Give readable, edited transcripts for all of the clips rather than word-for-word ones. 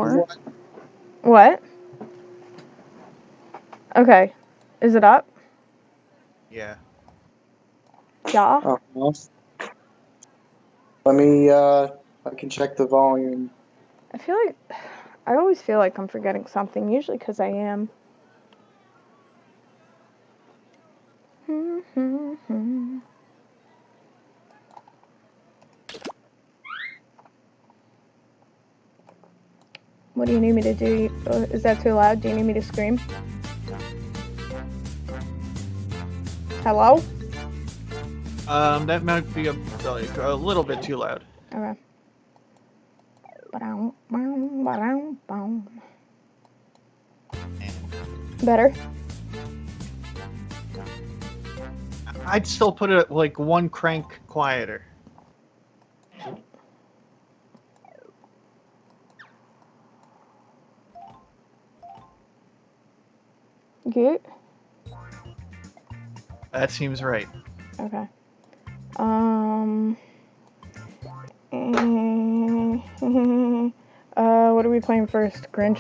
more. What? What? Okay. Is it up? Yeah. Yeah. Oh, well. Let me, I can check the volume. I always feel like I'm forgetting something, usually because I am. What do you need me to do? Is that too loud? Do you need me to scream? Hello? That might be a little bit too loud. Okay. Better? I'd still put it like one crank quieter. Good? That seems right. Okay. What are we playing first? Grinch?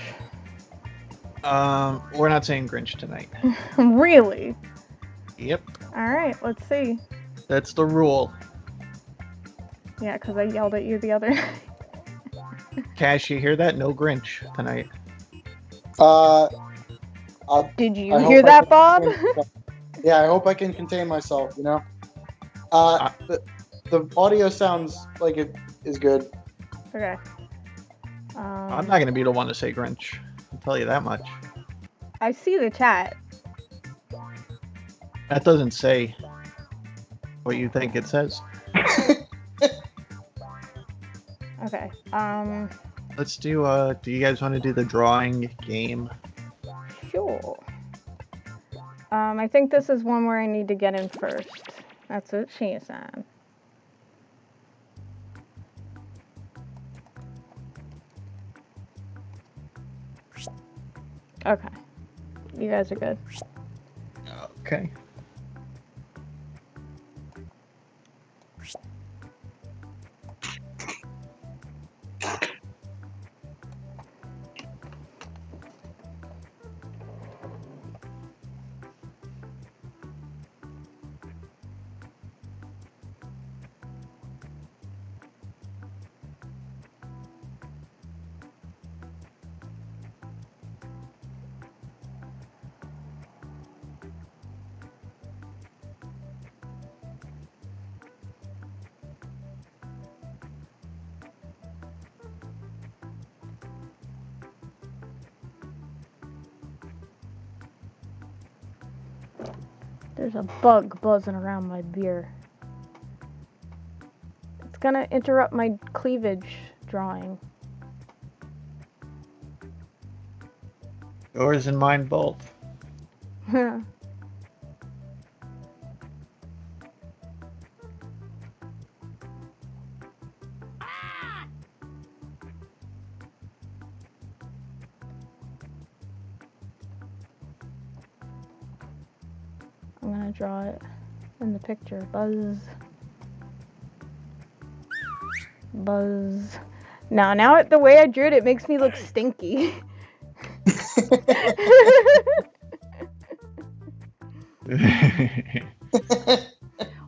We're not saying Grinch tonight. Really? Yep. Alright, let's see. That's the rule. Yeah, because I yelled at you the other night. Cash, you hear that? No Grinch tonight. Did you hear that, Bob? Yeah, I hope I can contain myself, you know? The audio sounds like it is good. Okay. I'm not going to be the one to say Grinch. I'll tell you that much. I see the chat. That doesn't say what you think it says. Okay. Let's do you guys want to do the drawing game? Sure. I think this is one where I need to get in first. That's what she said. Okay. You guys are good. Okay. There's a bug buzzing around my beer. It's gonna interrupt my cleavage drawing. Yours and mine both. I'm gonna draw it in the picture. Buzz. Buzz. Now the way I drew it, it makes me look stinky.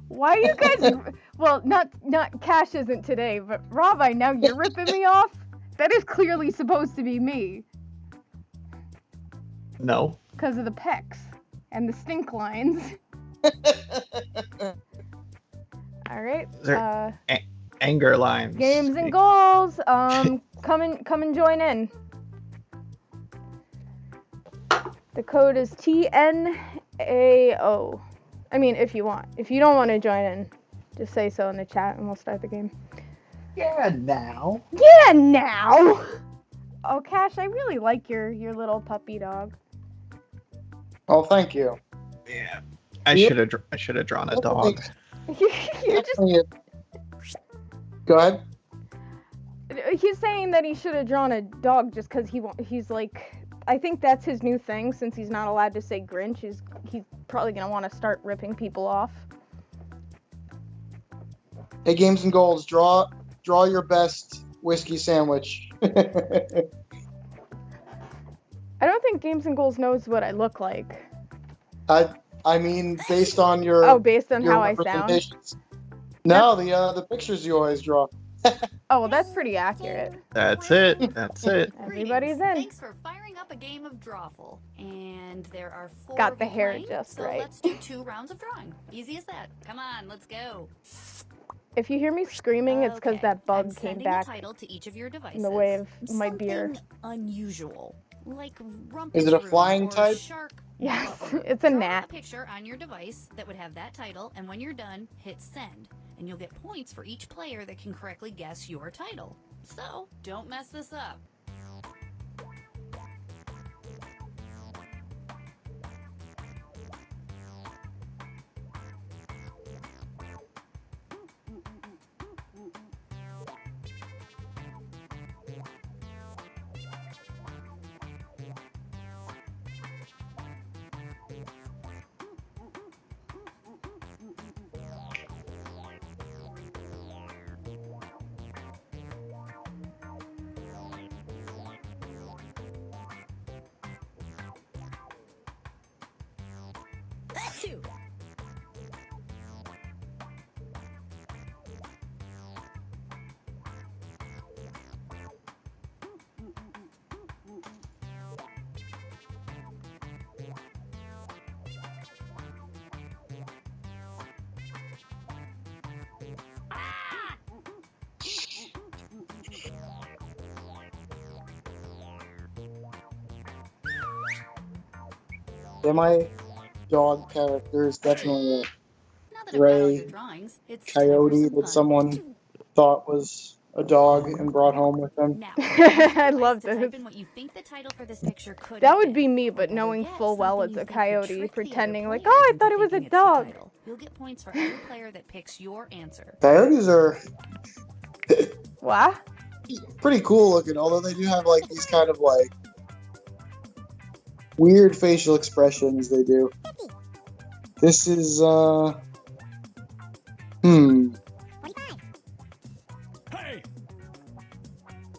Why are you guys? Well, not Cash isn't today, but Rabbi, now you're ripping me off. That is clearly supposed to be me. No. Because of the pecs and the stink lines. All right. Anger lines. Games and goals. Come and join in. The code is TNAO. I mean, if you want. If you don't want to join in, just say so in the chat and we'll start the game. Yeah, now. Yeah, now. Oh, Cash, I really like your little puppy dog. Oh, thank you. Yeah. I should have drawn a dog. You're just... Go ahead. He's saying that he should have drawn a dog just because he's like... I think that's his new thing, since he's not allowed to say Grinch. He's probably going to want to start ripping people off. Hey, Games and Goals, draw your best whiskey sandwich. I don't think Games and Goals knows what I look like. I mean, based on your Oh, based on your how I sound? representations. No, the pictures you always draw. Oh, well, that's pretty accurate. That's it. That's it. Everybody's in. Thanks for firing up a game of Drawful. And there are 4 Got of the you hair playing, just so right. let's do 2 rounds of drawing. Easy as that. Come on, let's go. If you hear me screaming, it's because Okay, that I'm bug came sending back a title to each of your devices. in the way of my beer. Something unusual, like Is it a rumpus flying room or type? Shark. Yes, butler. it's a Draw gnat. a picture on your device that would have that title, and when you're done, hit send, and you'll get points for each player that can correctly guess your title. So don't mess this up. Yeah, my dog character is definitely Now that a I've got all your gray drawings, it's time for coyote some that fun. someone thought was a dog and brought home with them. Now, I love to this. type in what you think the title for this picture could That have would been. be me, Or but better knowing yet, full well something it's a you think would coyote, trick the other pretending like, players oh, I into thought it was a thinking it's the dog. title. You'll get points for every player that picks your answer. Coyotes are What? pretty cool looking, although they do have like these kind of like weird facial expressions they do. This is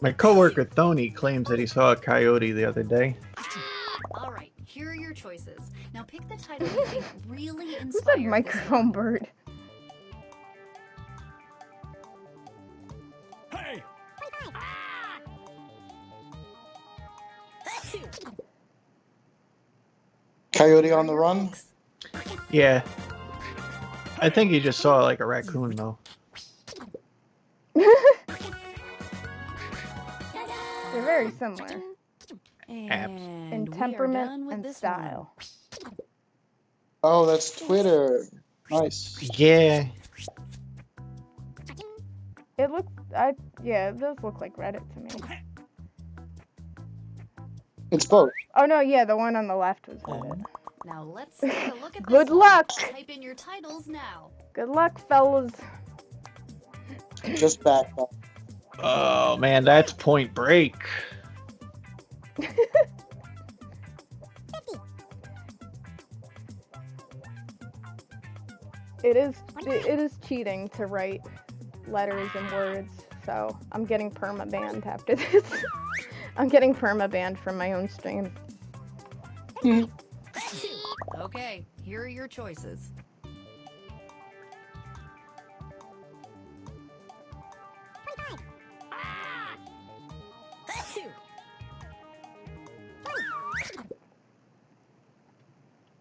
My coworker Thony claims that he saw a coyote the other day. All right, here are your choices. Now pick the title you think really Who inspired said this microphone one. bird? Coyote on the run. Yeah. I think he just saw like a raccoon though. They're very similar And in we are temperament done with and this style. Oh, that's Twitter. Nice. Yeah. It does look like Reddit to me. It's both. Oh no, yeah, the one on the left was Reddit. one. Now let's take a look at Good this one. luck. Type in your titles now. Good luck, fellas. Just back up. Oh man, that's Point Break. It is cheating to write letters and words, so I'm getting perma-banned after this. I'm getting perma-banned from my own stream. Okay, here are your choices.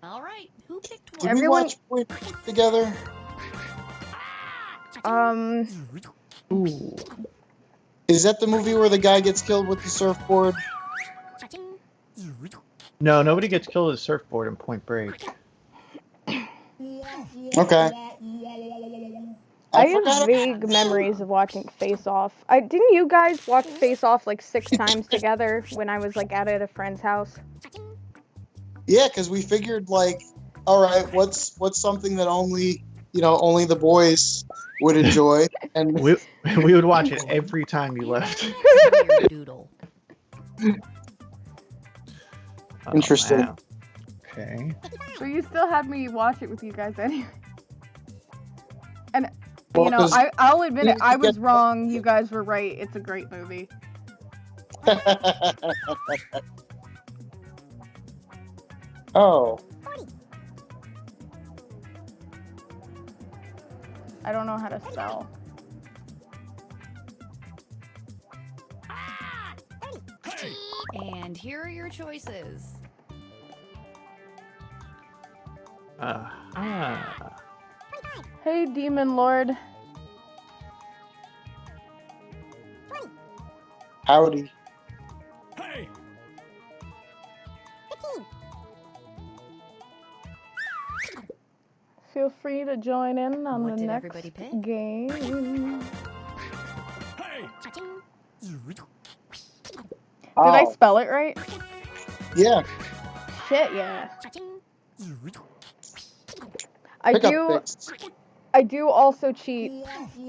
All right, who picked Did one? we Everyone- watch Point Break together? Ooh. Is that the movie where the guy gets killed with the surfboard? No, nobody gets killed with a surfboard in Point Break. Okay. I have forgot vague memories of watching Face Off. Didn't you guys watch Face Off like 6 times together when I was like out at a friend's house? Yeah, because we figured like, all right, what's something that only the boys would enjoy, and We would watch it every time you left. Weird doodle. Oh, Interesting. wow. Okay. So you still had me watch it with you guys anyway. And Well, you know, 'cause I'll admit it, I was get- wrong. You guys were right. It's a great movie. Oh, I don't know how to spell. And here are your choices. Hey, Demon Lord. howdy. Feel free to join in on What the did next everybody pick? game. Did Oh, I spell it right? yeah. Shit, yeah. I Pickup do. fixed. I do also cheat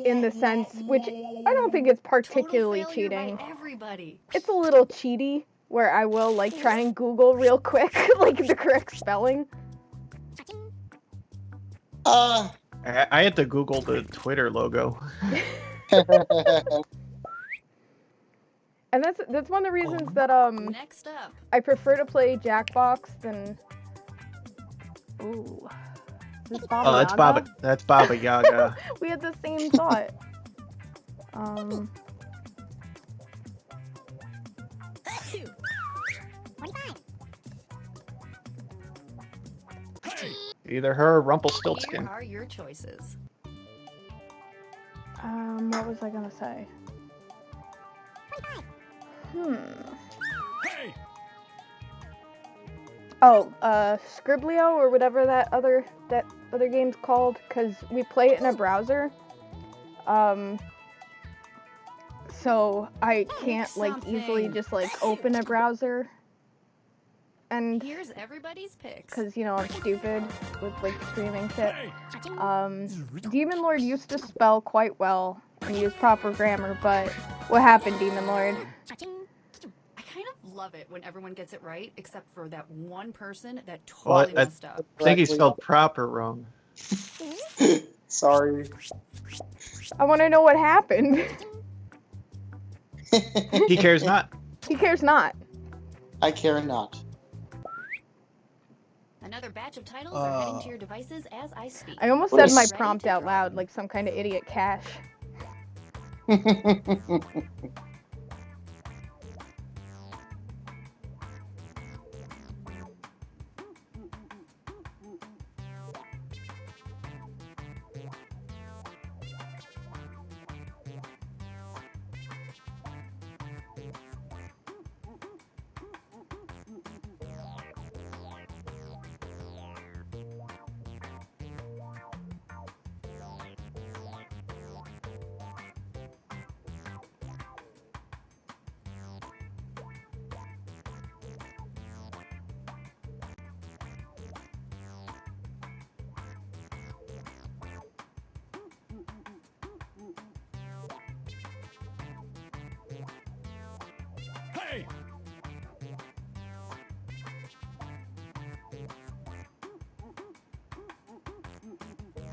in the sense, which I don't think it's particularly Total failure cheating. by everybody. It's a little cheaty where I will like try and Google real quick like the correct spelling. I had to Google the Twitter logo. And that's one of the reasons that Next up. I prefer to play Jackbox than. Ooh. Is this Baba Oh, that's Yaga? Baba. That's Baba Yaga. We had the same thought. Either her or Here Rumpelstiltskin. are your choices. What was I gonna say? Oh, Scriblio or whatever that other game's called, because we play it in a browser. So I can't like easily Something. just like open a browser, and Here's everybody's picks. because you know I'm stupid with like streaming shit. Demon Lord used to spell quite well and use proper grammar, but what happened, Demon Lord? I kind of love it when everyone gets it right, except for that one person that Well, totally messed up. I think he Correctly. spelled proper wrong. Sorry. I want to know what happened. He cares not. He cares not. I care not. Another batch of titles are heading to your devices as I speak. I almost What said is- my Ready prompt to out draw loud them. like some kind of idiot Cash.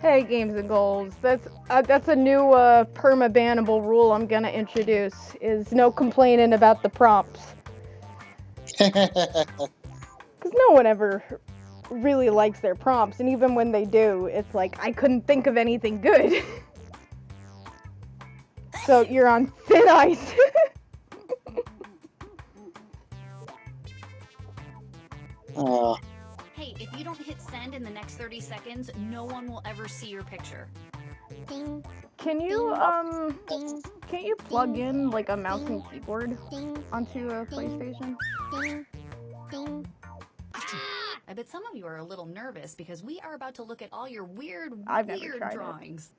Hey, Games and Goals. That's a new perma-bannable rule I'm gonna introduce. Is no complaining about the prompts. Because no one ever really likes their prompts, and even when they do, it's like, I couldn't think of anything good. So you're on thin ice. Hey, if you don't hit send in the next 30 seconds, no one will ever see your picture. Can you can't you plug in like a mouse and keyboard onto a PlayStation? I bet some of you are a little nervous because we are about to look at all your weird I've never tried it. drawings.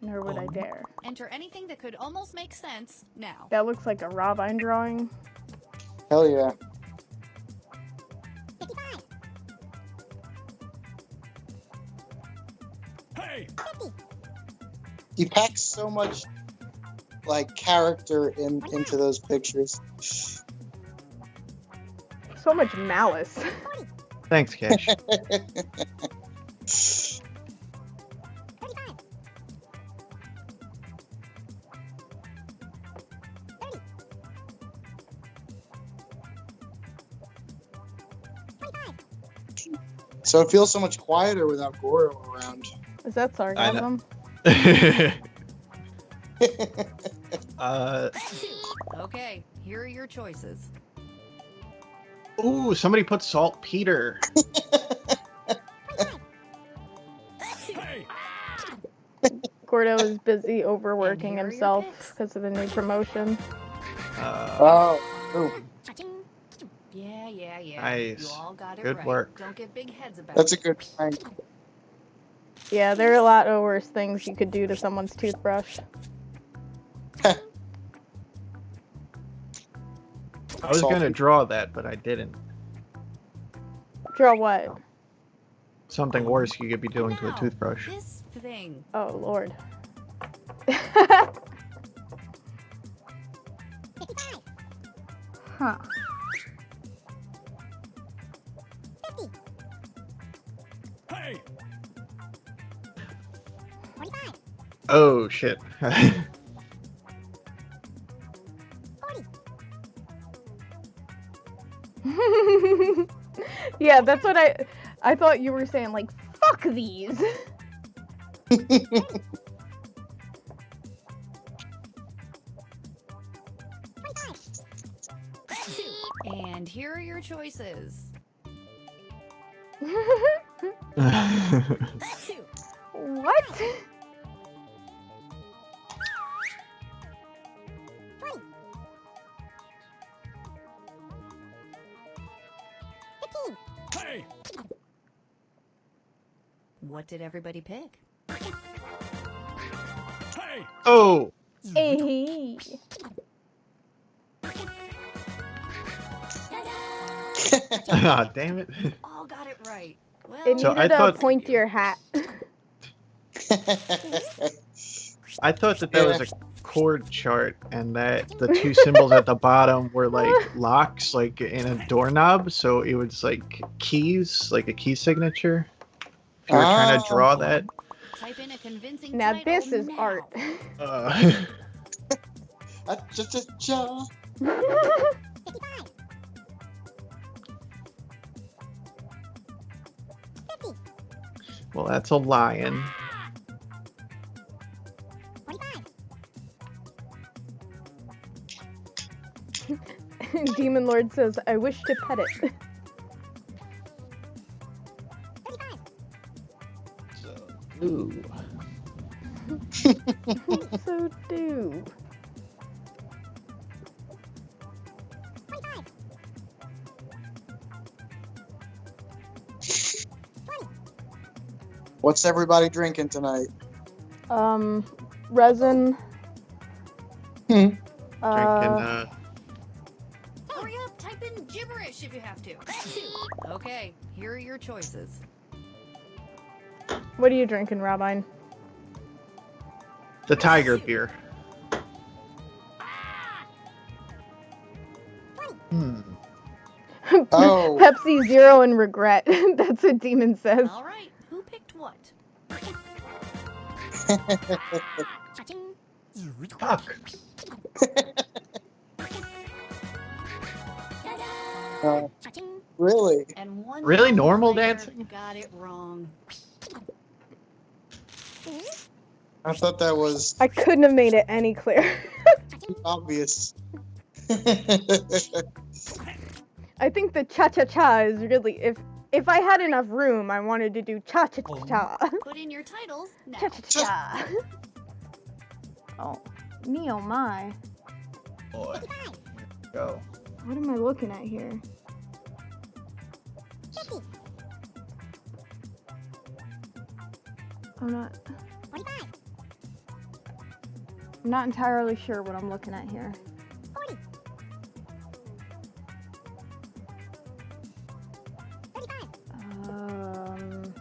Nor would I dare. Enter anything that could almost make sense now. That looks like a Robine drawing. Hell yeah. He packs so much like character into those pictures. So much malice. Thanks, Cash. So it feels so much quieter without Goro around. Is that sarcasm? Okay, here are your choices. Ooh, somebody put saltpeter. Gordo is busy And overworking here are your himself picks. because of the new promotion. Oh. Ooh, Yeah. Nice. You all got it Good right. work. Don't get big heads about that's a it. good prank. Yeah, there are a lot of worse things you could do to someone's toothbrush. I was gonna Salty. draw that, but I didn't. Draw what? Something worse you could be doing And to a now, toothbrush. This thing. Oh, Lord. Huh. Oh shit. Yeah, that's what I thought you were saying, like, fuck these. And here are your choices. What? What did everybody pick? Oh. Hey. Ah, damn it. All got it right. Well, It So needed I a thought- pointier hat. I thought that was a chord chart and that the two symbols at the bottom were like locks, like in a doorknob. So it was like keys, like a key signature. If you were trying to draw that. type in a convincing Now title this is now. art. Cha-cha-cha. Well, that's a lion. Demon Lord says, I wish to pet it. Ooh. So do. What's everybody drinking tonight? Resin. Drinking, Hurry up, type in gibberish if you have to. Okay, here are your choices. What are you drinking, Robine? the tiger beer. Hmm. Oh. Pepsi Zero and regret. That's what Demon says. All right, who picked what? Fuck. Really? And one Really? moment Normal later, dancing? Got it wrong. I thought that was I couldn't have made it any clearer. obvious. I think the cha-cha-cha is really, if I had enough room, I wanted to do cha-cha-cha. Put in your titles now. Cha-cha-cha. Oh, me oh my. Boy. Go. What am I looking at here? I'm not entirely sure what I'm looking at here. Um,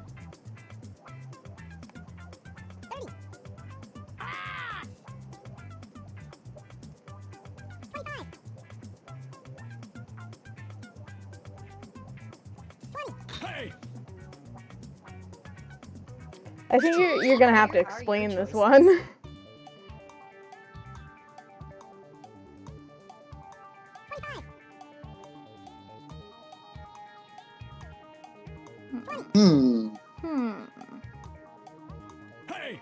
I think you're gonna have to Here are your explain this choices. one. Hmm. Hey!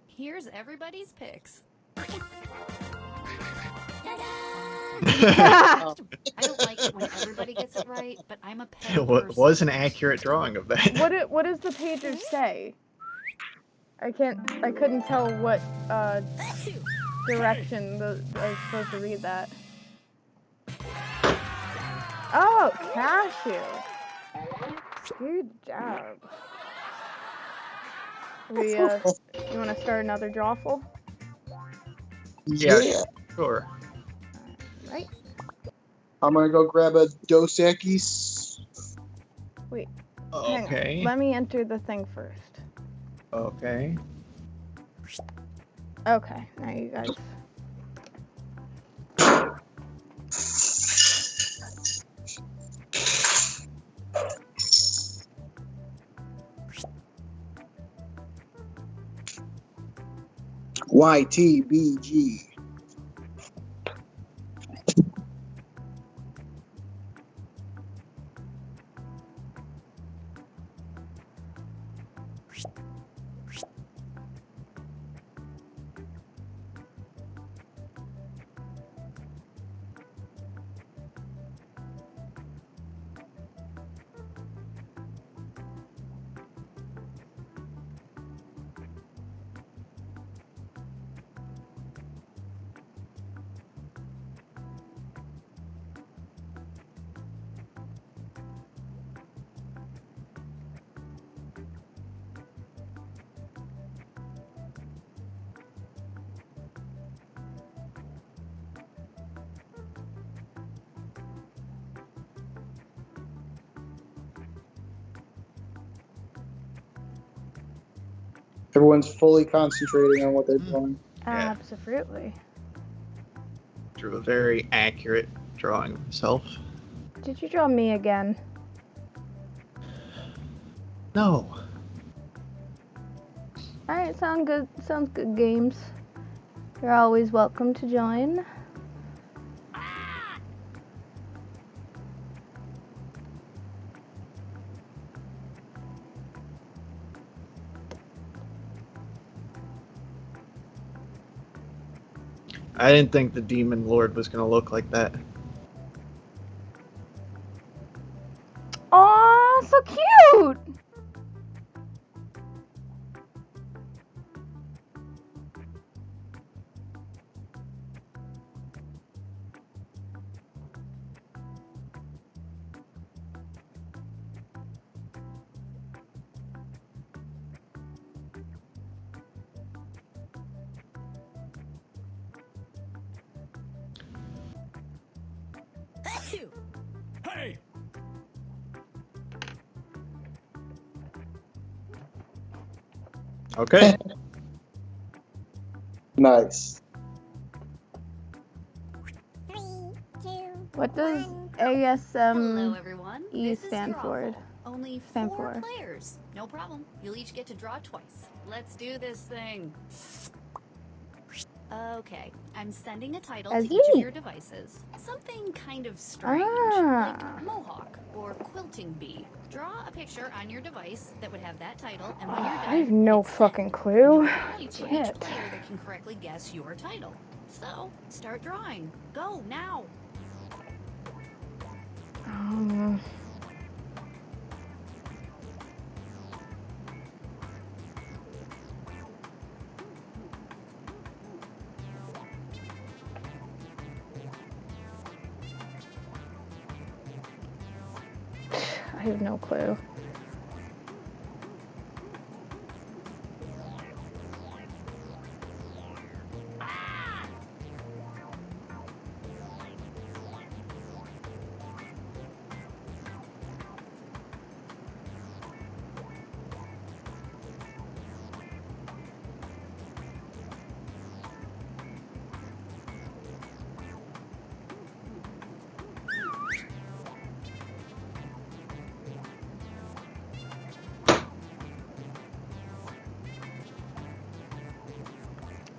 Here's everybody's picks. Oh, I don't like it when everybody gets it right, but I'm a petty It person. was an accurate drawing of that. What does the pager say? I couldn't tell what direction I was supposed to read that. Oh, cashew. Good job. You want to start another drawful? yeah. Sure. Right. I'm gonna go grab a Dos Equis. Hang Okay. on. Let me enter the thing first. Okay. Okay, now you guys. YTBG. Everyone's fully concentrating on what they're doing. Yeah. Absolutely. Drew a very accurate drawing of himself. Did you draw me again? No. Alright, sounds good, games. You're always welcome to join. I didn't think the Demon Lord was gonna look like that. Aw, so cute! Hey! Okay. Nice. What does Hello, ASM everyone. E This is stand for? Drawful. Only Stand 4 for? players. No problem. You'll each get to draw twice. Let's do this thing. Okay, I'm sending a title As to each of me. your devices. Something kind of strange, Ah. like mohawk or quilting bee. Draw a picture on your device that would have that title, and when you're done, I have no hit send. fucking You'll clue. get points for each Shit. player that can correctly guess your title. So, start drawing. Go now. I have no clue.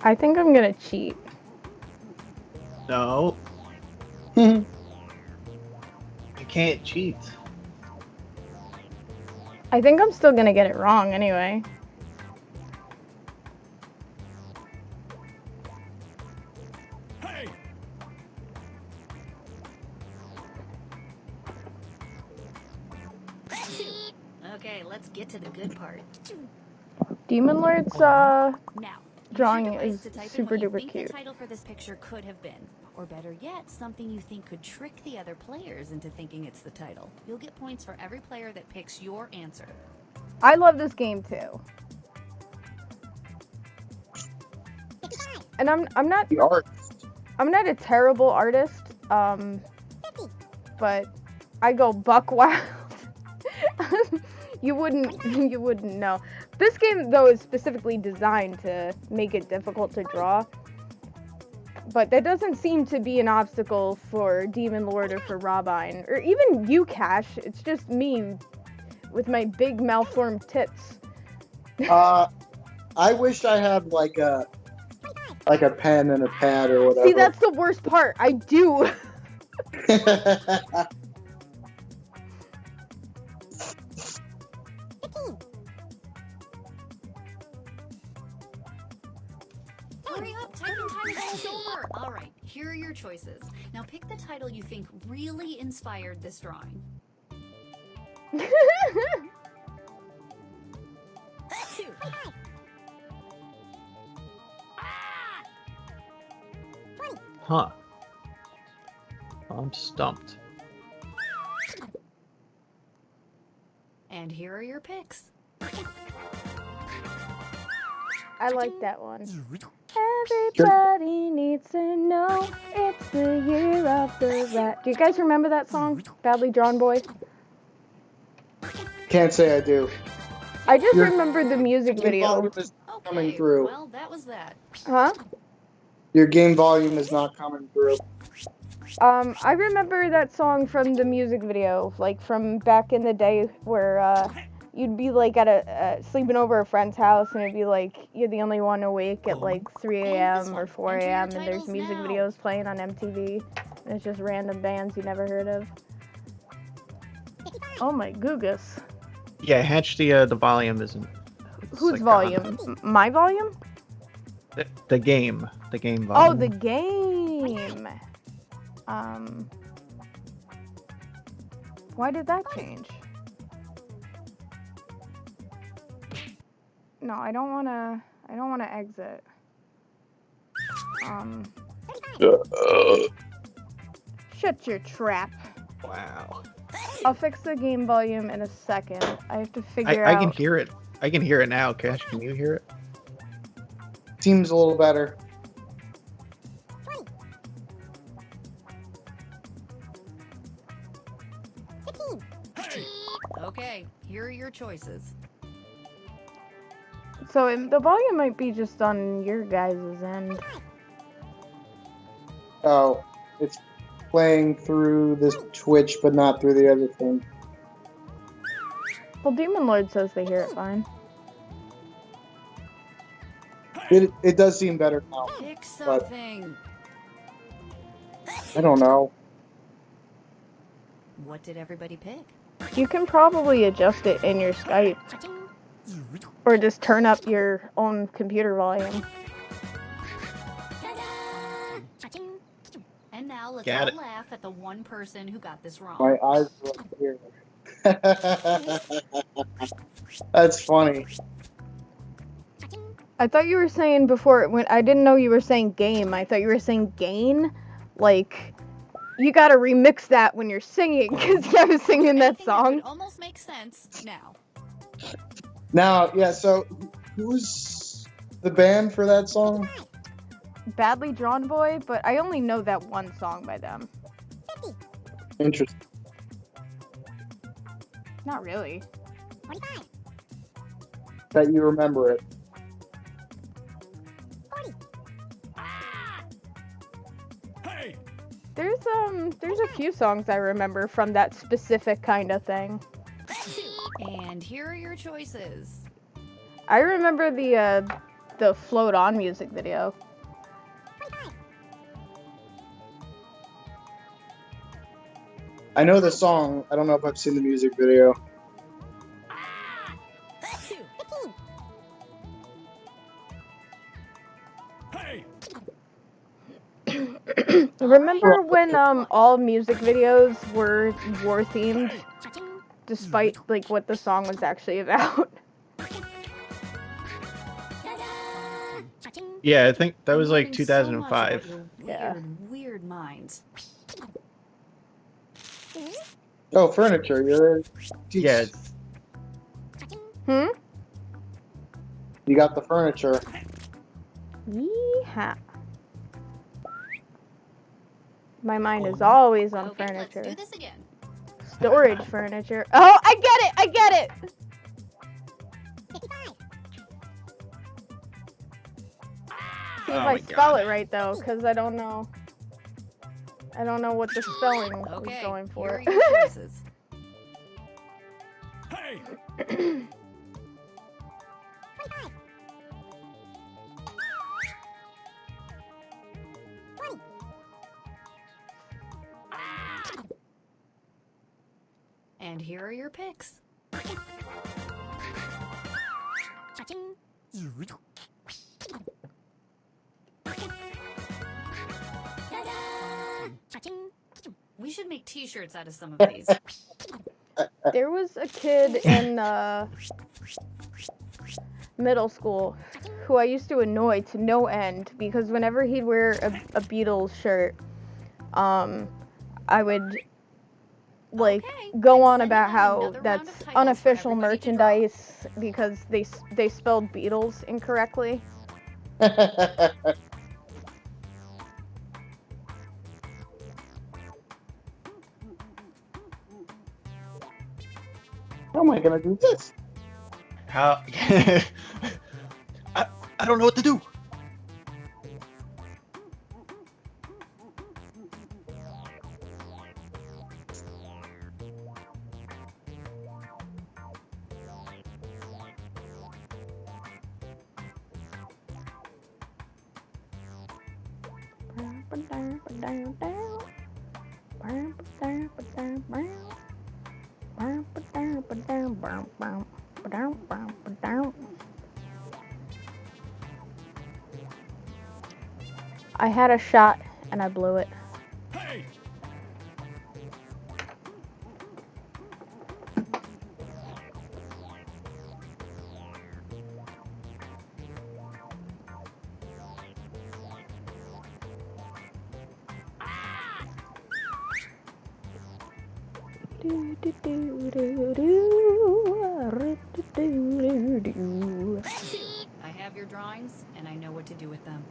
I think I'm gonna cheat. No, Hmm. you can't cheat. I think I'm still gonna get it wrong anyway. Okay, let's get to the good part. Demon Lord's Now, drawing use your device is to type in super what you duper think cute. the title for this picture could have been. Or better yet, something you think could trick the other players into thinking it's the title. You'll get points for every player that picks your answer. I love this game too. And I'm not The art. a terrible artist, but I go buck wild. you wouldn't know. This game though is specifically designed to make it difficult to draw. But that doesn't seem to be an obstacle for Demon Lord or for Robine, or even you, Cash. It's just me with my big malformed tits. I wish I had like a pen and a pad or whatever. See, that's the worst part. I do. Hurry up, typing time is almost over. All right, here are your choices. Now pick the title you think really inspired this drawing. Huh. I'm stumped. And here are your picks. I like that one. Everybody needs to know it's the year of the rat. Do you guys remember that song? Badly Drawn Boy? Can't say I do. I just Your remember the music game video. volume is Okay, coming through. well, that was that. Huh? Your game volume is not coming through. I remember that song from the music video, like from back in the day where you'd be like at sleeping over a friend's house and it'd be like you're the only one awake at like 3 a.m. or 4 a.m. and there's music videos playing on MTV and it's just random bands you never heard of. Oh my googus. Yeah, Hatch, the volume isn't. it's Whose like volume? My volume? The game. The game Oh, volume. the game. Why did that change? No, I don't wanna exit. Shut your trap. Wow. I'll fix the game volume in a second. I have to figure I out. can hear it. I can hear it now. Cash, can you hear it? Seems a little better. Okay, here are your choices. So the volume might be just on your guys' end. Oh, it's playing through this Twitch, but not through the other thing. Well, Demon Lord says they hear it fine. It does seem better now. Pick something. I don't know. What did everybody pick? You can probably adjust it in your Skype. Or just turn up your own computer volume. And now let's Got all it. laugh at the one person who got this wrong. My eyes are up here. That's funny. I thought you were saying before, when I didn't know you were saying game, I thought you were saying gain. Like, you gotta remix that when you're singing, because I was singing that Anything song. would almost make sense now. Now, yeah, so who's the band for that song? Badly Drawn Boy, but I only know that one song by them. Interesting. Not really. That you remember it. There's a few songs I remember from that specific kind of thing. And here are your choices. I remember the Float On music video. I know the song. I don't know if I've seen the music video. Remember when all music videos were war themed, despite like what the song was actually about? Yeah, I think that was I'm like learning so much about 2005. your Yeah. weird minds. Oh, furniture. You're. Yeah, Hmm? You got the furniture. Yeehaw. My mind is always on Okay, let's furniture. do this again. Storage furniture. Oh, I get it! I get it! See if Oh I my spell God. it right though, because I don't know. I don't know what the spelling was Okay, going here for. are your choices. And here are your picks. We should make t-shirts out of some of these. There was a kid in middle school who I used to annoy to no end because whenever he'd wear a Beatles shirt, I would like Okay, go I'm on about sending out how another round that's of titles for unofficial everybody to draw. merchandise because they spelled Beatles incorrectly. How am I gonna do this? How? I don't know what to do. I had a shot and I blew it. I have your drawings, and I know what to do with them.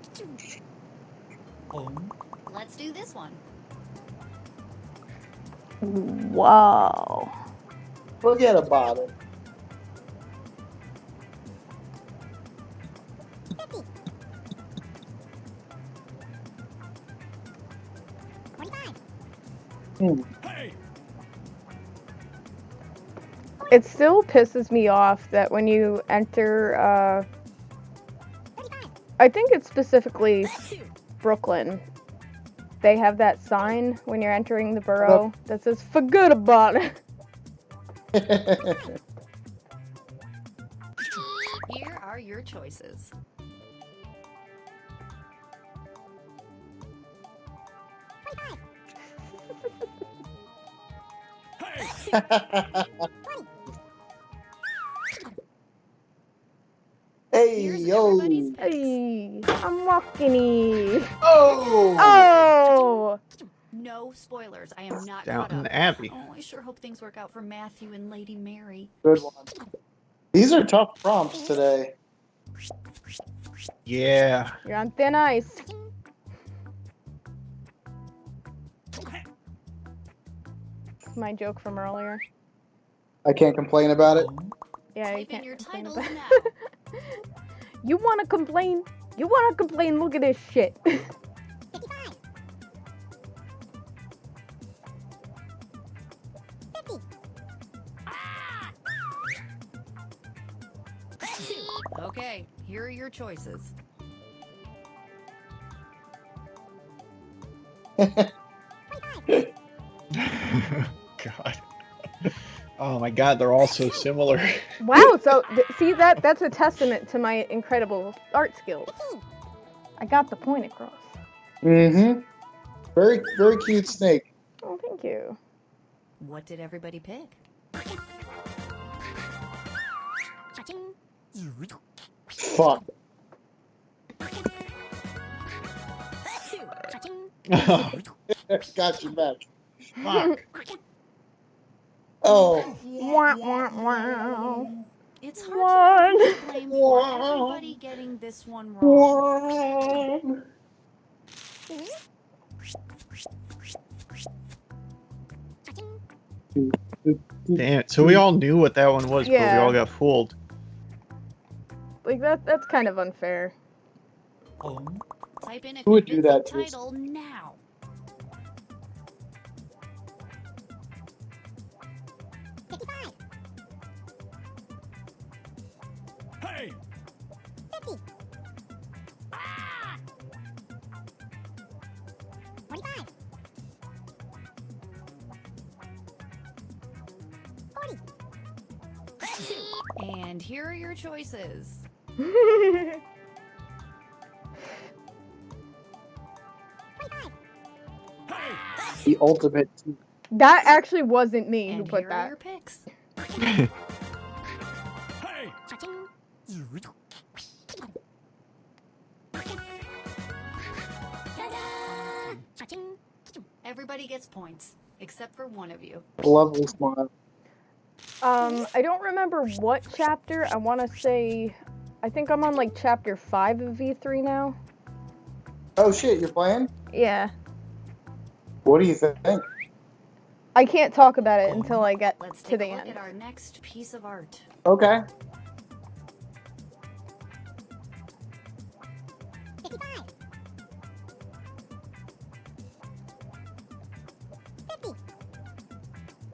Let's do this one. Wow. Forget about it. Hmm. It still pisses me off that when you enter, I think it's specifically Brooklyn, they have that sign when you're entering the borough that says, "Forget about it." Here are your choices. Hey Here's yo! everybody's picks. Hey, I'm walking. Oh! Oh! No spoilers. I am not caught Downton up. Abbey. Oh, I sure hope things work out for Matthew and Lady Mary. Good one. These are tough prompts today. Yeah. You're on thin ice. My joke from earlier. I can't complain about it. Yeah, you Type in can't your complain titles about now. You wanna complain? You wanna complain? Look at this shit. Okay, here are your choices. God. Oh my God, they're all so similar. Wow, so see that's a testament to my incredible art skills. I got the point across. Mm-hmm. Very, very cute snake. Oh, thank you. What did everybody pick? Fuck. Got your back. Fuck. Oh. Wah, wah, wah. It's hard to know who to blame for One. everybody getting this one wrong. One. Damn it. So we all knew what that one was, but we Yeah. all got fooled. Like that's kind of unfair. Type in a Who would do convincing that to us? title now. Hey! And here are your choices. The ultimate. That actually wasn't me who And put here are that. your picks. Hey! Everybody gets points, except for one of you. Lovely smile. I don't remember what chapter. I want to say, I think I'm on like chapter 5 of V3 now. Oh shit, you're playing? Yeah. What do you think? I can't talk about it until I get Let's to take the a look end. at our next piece of art. Okay.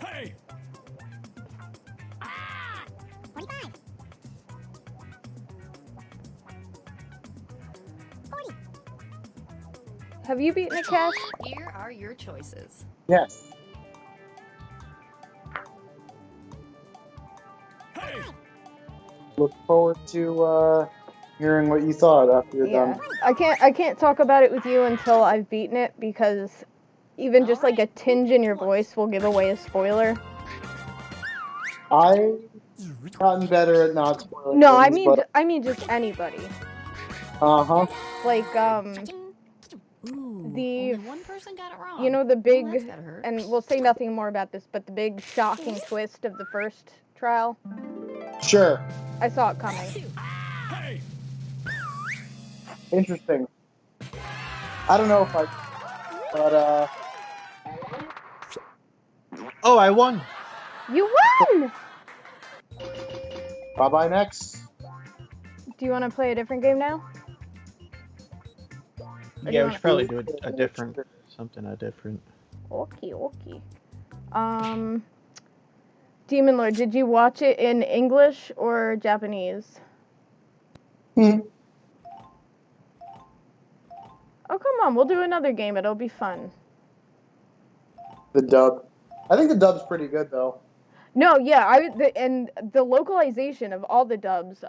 Hey! Have you beaten a Cash? Here are your choices. Yes. Hey! Look forward to hearing what you thought after you're Yeah. done. I can't talk about it with you until I've beaten it because even just like a tinge in your voice will give away a spoiler. I've gotten better at not spoiling No, things, but I mean just anybody. uh-huh. Like Ooh, The- only one person got it wrong. you know the Well, that's big, gotta hurt. and we'll say nothing more about this, but the big shocking twist of the first trial. Sure. I saw it coming. Hey! Interesting. I don't know if I but Oh, I won. You won! bye-bye next. Do you want to play a different game now? Or do you Yeah, we wanna- should probably do a different, something different. Okay. Demon Lord, did you watch it in English or Japanese? Hmm. Oh, come on, we'll do another game. It'll be fun. The dub. I think the dub's pretty good though. No, yeah, and the localization of all the dubs.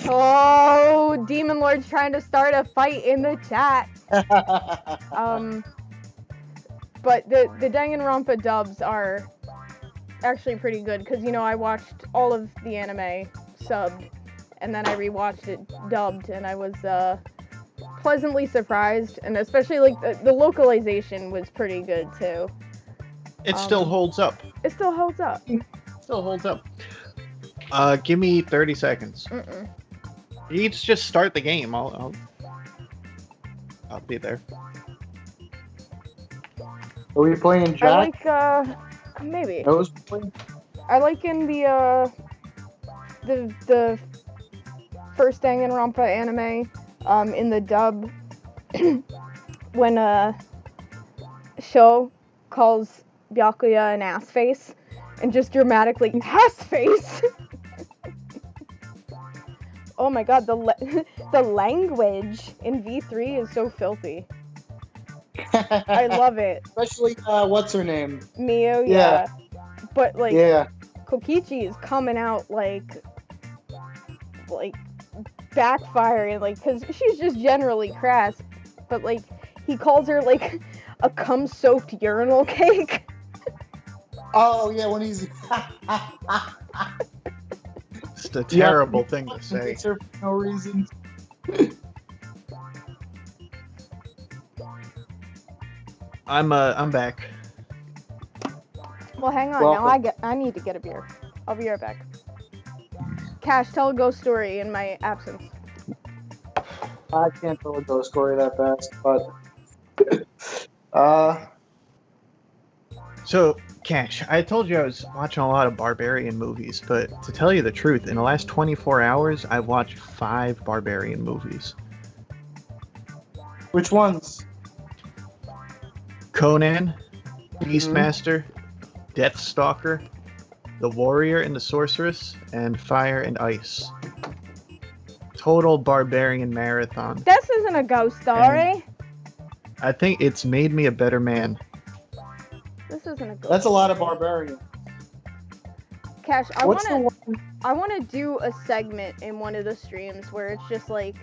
Oh, Demon Lord's trying to start a fight in the chat. But the Danganronpa dubs are actually pretty good because I watched all of the anime subbed, and then I rewatched it dubbed, and I was pleasantly surprised, and especially like the localization was pretty good too. It still holds up. It still holds up. Still holds up. Give me 30 seconds. Mm-mm. You each just start the game. I'll be there. Are we playing I Jack? like maybe. Nose playing? I like in the first Danganronpa anime, in the dub, when Sho calls Byakuya an ass face, and just dramatically ass face. Oh my god, the language in V3 is so filthy. I love it. Especially what's her name? Mio, Yeah. yeah. But like Yeah. Kokichi is coming out like backfiring, like, cause she's just generally crass. But like he calls her like a cum-soaked urinal cake. Oh yeah, when he's It's a terrible thing to say. It's her for no reason. I'm back. Well, hang on. Welcome. Now I need to get a beer. I'll be right back. Cash, tell a ghost story in my absence. I can't tell a ghost story that fast, but So, Cash, I told you I was watching a lot of Barbarian movies, but to tell you the truth, in the last 24 hours, I've watched 5 Barbarian movies. which ones? Conan, Beastmaster, Deathstalker, The Warrior and the Sorceress, and Fire and Ice. Total Barbarian marathon. This isn't a ghost story. I think it's made me a better man. This isn't a ghost. That's a lot of barbarian. Cash, I What's the wanna one? I wanna do a segment in one of the streams where it's just like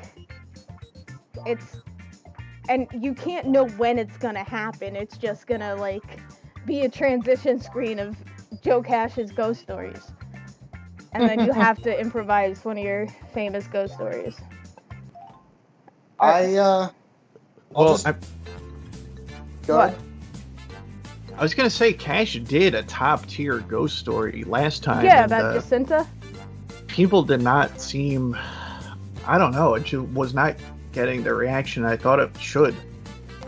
and you can't know when it's gonna happen. It's just gonna like be a transition screen of Joe Cash's ghost stories. And then you have to improvise one of your famous ghost stories. I'll Well, just I go What? ahead. was gonna say Cash did a top tier ghost story last time. Yeah, and, about Jacinta. people did not seem. I don't know. It just was not getting the reaction I thought it should.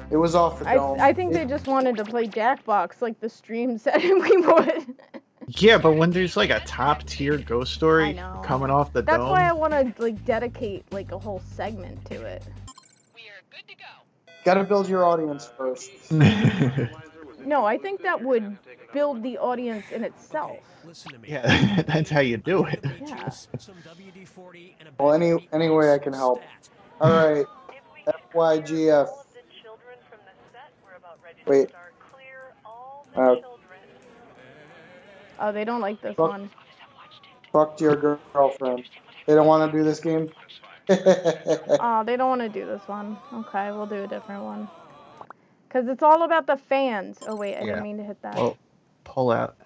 It was off the dome. I think they just wanted to play Jackbox like the stream said we would. Yeah, but when there's like a top tier ghost I story know. coming off the That's dome, why I want to like dedicate like a whole segment to it. Gotta build your audience first. No, I think that would build the audience in itself. Listen to me. yeah, that's how you do it. Yeah. Some WD-40 and a Well, bag of any way I can help. All right. FYGF. Wait. Oh, they don't like this Fuck. one. Fuck your girlfriend. They don't want to do this game. Oh, they don't want to do this one. Okay, we'll do a different one. Cause it's all about the fans. Oh wait, I Yeah. didn't mean to hit that. Well, pull out.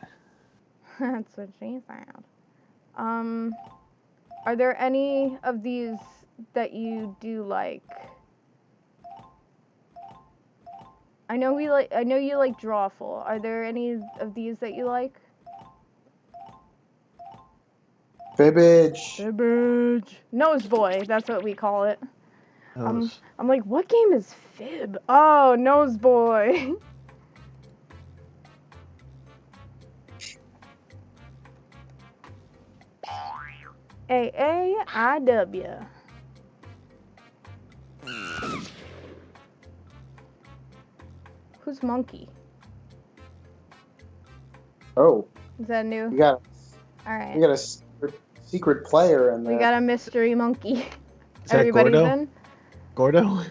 That's what she said. Are there any of these that you do like? I know you like Drawful. Are there any of these that you like? Fibbage. Fibbage. Nose boy, that's what we call it. Those. I'm like, what game is Fib? Oh, Nose boy. AAIW. Who's Monkey? Oh, Is that new? you got Alright. a secret player in there. We got a mystery monkey. Is that Everybody's Gordo? in? Gordo?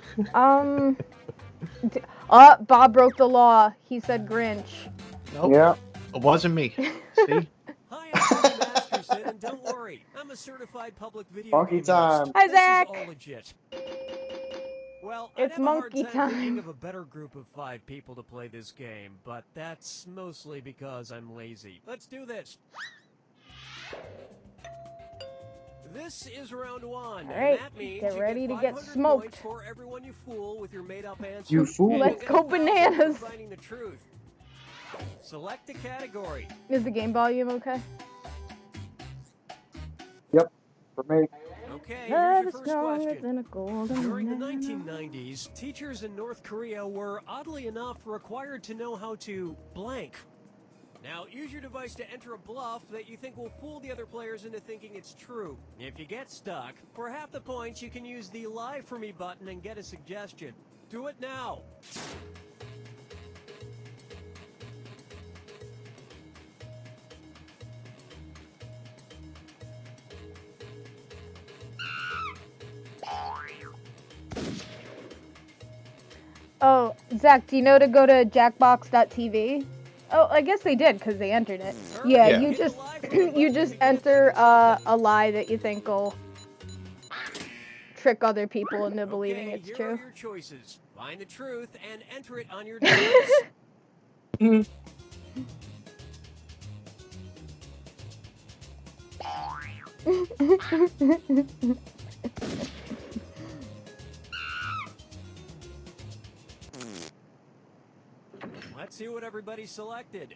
Bob broke the law. He said Grinch. Nope. Yeah. It wasn't me. See? Hi, I'm Steve Masterson, and don't worry, I'm a certified public video Monkey game time. host. Hi, This is Zach. all legit. Well, It's I'd have a hard monkey time thinking time. of a better group of 5 people to play this game, but that's mostly because I'm lazy. Let's do this. This is round 1. All right, and that means get you ready to get 500 smoked. points for everyone you fool with your made-up answer. You fool. And Let's you'll go get 1,000 for bananas. finding the truth. Select a category. Is the game volume okay? For me. Okay, Love here's is your first stronger question. than a golden During the banana. 1990s, teachers in North Korea were, oddly enough, required to know how to blank. Now, use your device to enter a bluff that you think will fool the other players into thinking it's true. If you get stuck, for half the points, you can use the Live For Me button and get a suggestion. Do it now. Oh, Zach, do you know to go to jackbox.tv? Oh, I guess they did because they entered it. Yeah, Yeah. you just you just enter a lie that you think will trick other people into believing it's here true. are your choices. Find the truth and enter it on your device. Let's see what everybody selected.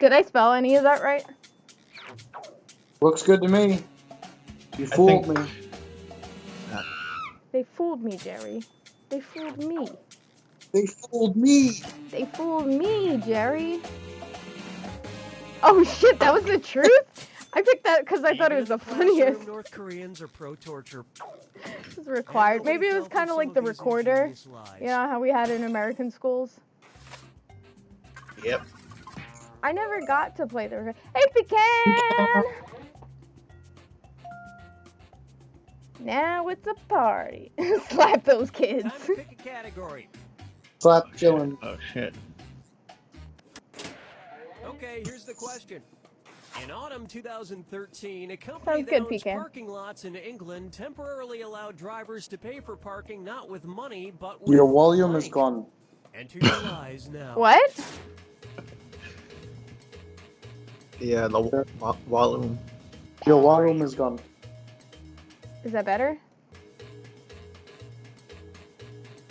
Did I spell any of that right? Looks good to me. You fooled me. They fooled me, Jerry. They fooled me. They fooled me. They fooled me, Jerry. Oh shit, that was the truth? I picked that because I thought it was the funniest. North Koreans are pro-torture. This is required. Maybe it was kind of like the recorder. You know how we had in American schools? Yep. I never got to play the recorder. Hey, Pecan! Now it's a party. Slap those kids. Time to pick a category. Slap chillin'. Oh shit. Okay, here's the question. In autumn 2013, a company Sounds that good, owns Pecan. parking lots in England temporarily allowed drivers to pay for parking not with money, but with Your volume is blank. gone. Enter your lies now. What? Yeah, the volume. Your volume is gone. Is that better?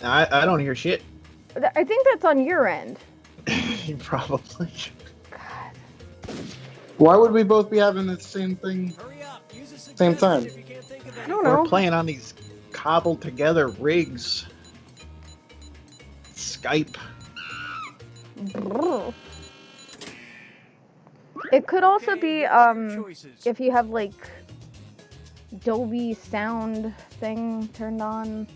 I don't hear shit. I think that's on your end. Probably. Why would we both be having the same thing? Hurry up. Use a Same time. suggestion if you can't think of I anything. don't know. We're playing on these cobbled together rigs. Skype. Brrr. It could also Okay, be here are your choices. if you have like Dolby sound thing turned on.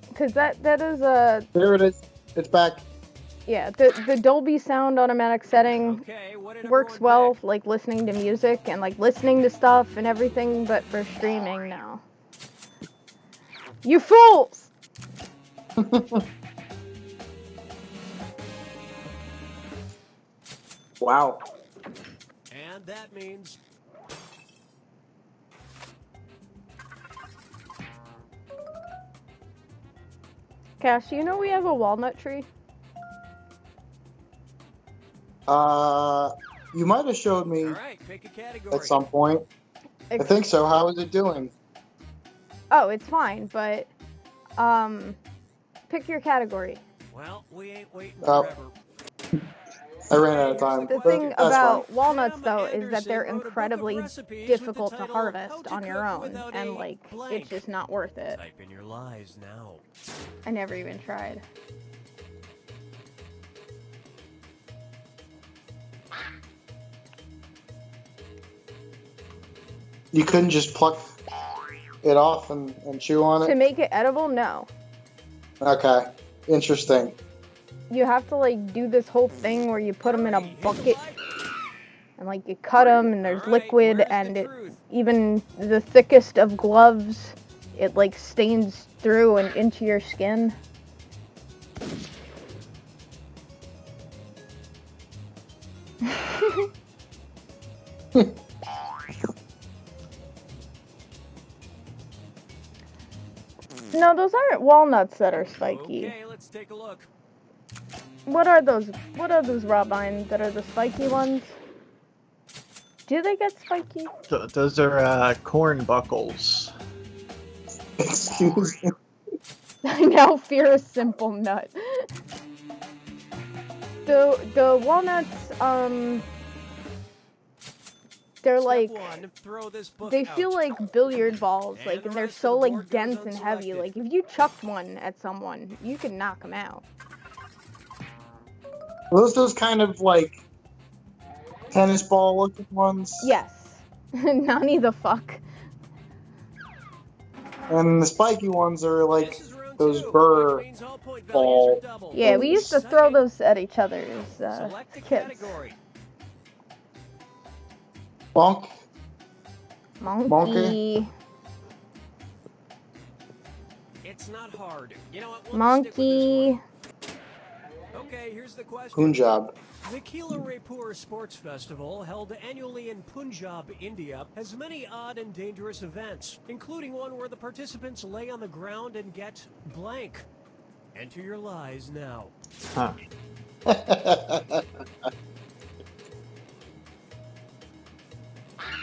Because that is a There it is. It's back. yeah, the Dolby sound automatic setting Okay, what did works everyone well pick? like listening to music and like listening to stuff and everything, but for streaming no. You fools! Wow. And that means Cash, do you know we have a walnut tree? You might have showed me all right. Pick a category. at some point. I think so. How is it doing? Oh, it's fine, but pick your category. Well, we ain't waiting Oh. forever. I ran out of time. The but thing that's about fine. walnuts, Grandma though, is that they're Anderson wrote a book of incredibly recipes with the difficult to title, harvest How to on your Cook own, Without and a like Blank. it's just not worth it. Type in your lies now. I never even tried. You couldn't just pluck it off and chew on To it? make it edible, no. Okay. Interesting. You have to like do this whole thing where you put them in a bucket and like you cut them and there's liquid and it, even the thickest of gloves, it like stains through and into your skin. No, those aren't walnuts that are spiky. Okay, let's take a look. What are those? What are those raw vines that are the spiky ones? Do they get spiky? Those are corn buckles. Excuse me. I now fear a simple nut. The walnuts, they're Step like, one, throw this book they out. feel like billiard balls, And like, the and they're rest of so the like board goes dense and heavy. unselected. Like if you chucked one at someone, you could knock them out. Those kind of like tennis ball looking ones? Yes, Nani the fuck. And the spiky ones are like This is round those 2, burr which means all point values ball. are double. Yeah, we used to throw those at each other as Select a kids. category. Bonk. Monkey. It's not hard. You know what? We'll just stick with this Monkey. one. Okay, here's the question. Punjab. The Kila Raipur Sports Festival, held annually in Punjab, India, has many odd and dangerous events, including one where the participants lay on the ground and get blank. Enter your lies now. Huh. I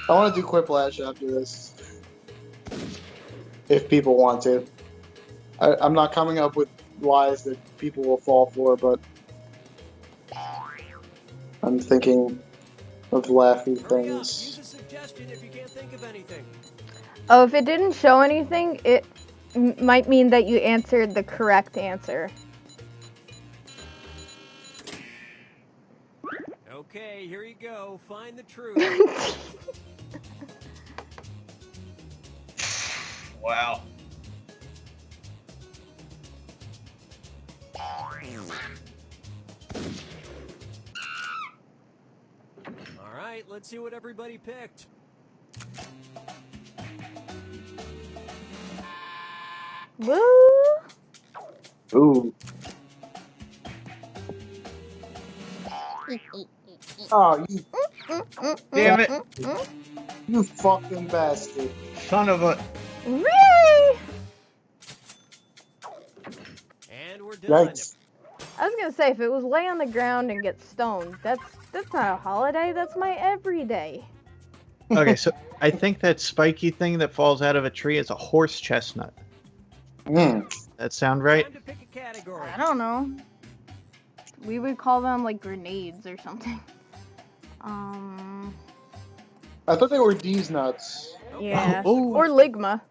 want to do Quiplash after this. If people want to. I'm not coming up with lies that people will fall for, but I'm thinking of laughy Hurry up. things. Use a suggestion if you can't think of anything. Oh, if it didn't show anything, it might mean that you answered the correct answer. Okay, here you go. Find the truth. Wow. All right, let's see what everybody picked. Woo! Ooh. Oh, Damn it. you fucking bastard. Son of a... Really? And we're done. Yikes. I was gonna say, if it was lay on the ground and get stoned, that's not a holiday, that's my everyday. Okay, so I think that spiky thing that falls out of a tree is a horse chestnut. That sound right? Time to pick a category. I don't know. We would call them like grenades or something. I thought they were D's nuts. Yeah. Oh. Or ligma.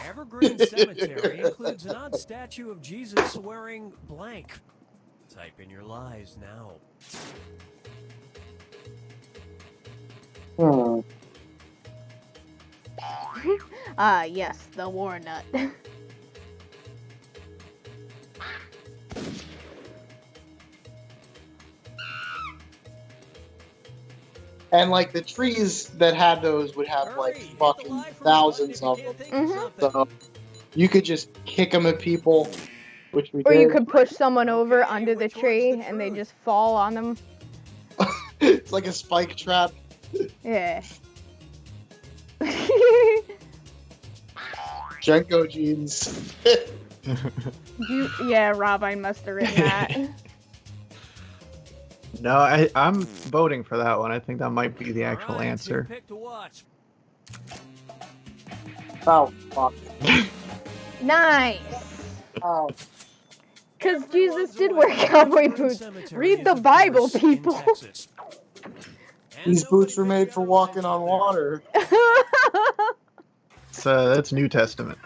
Evergreen Cemetery includes an odd statue of Jesus wearing blank. Type in your lies now. Ah, yes, the war nut. And like the trees that had those would have like Hurry, hit the fucking live from thousands the of button them. if you can't think of something. So you could just kick them at people, which we Or did. you could push someone over Okay, under the which one's tree the and they truth? just fall on them. It's like a spike trap. Yeah. Jenko jeans. Yeah, Rob, I must have written that. No, I'm voting for that one. I think that might be the actual All right, answer. who picked to watch? Oh fuck. Nice. Oh. Because Jesus did wear cowboy boots. Read the Bible, people. These boots were made for walking on water. That's New Testament.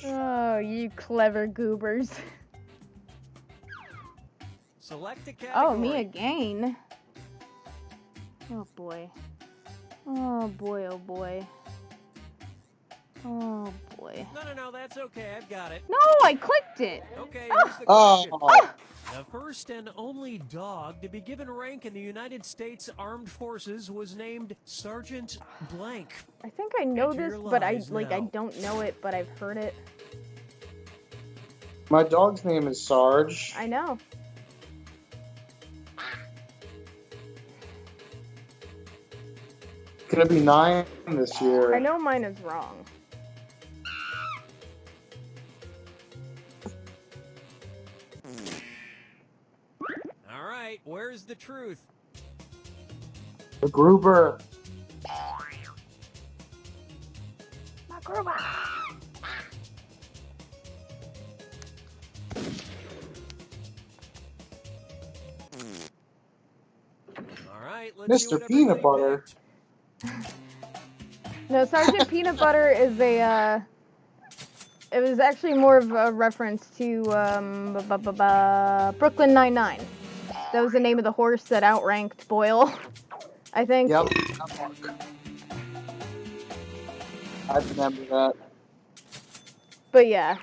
Oh, you clever goobers. Select a category. Oh, me again. Oh boy. Oh boy, oh boy. Oh boy. No, that's okay. I've got it. No, I clicked it. Okay, here's the question. Oh. The first and only dog to be given rank in the United States Armed Forces was named Sergeant Blank. I think I know Enter this, your but I lies I now. don't know it, but I've heard it. My dog's name is Sarge. I know. Gonna be 9 this year. I know mine is wrong. All right, where's the truth? The Gruber. My Gruber. All right, let's see Mr. what Peanut everybody Butter. picked. No, Sergeant Peanut Butter is a, it was actually more of a reference to, Brooklyn Nine-Nine. That was the name of the horse that outranked Boyle, I think. Yep. I remember that. But yeah.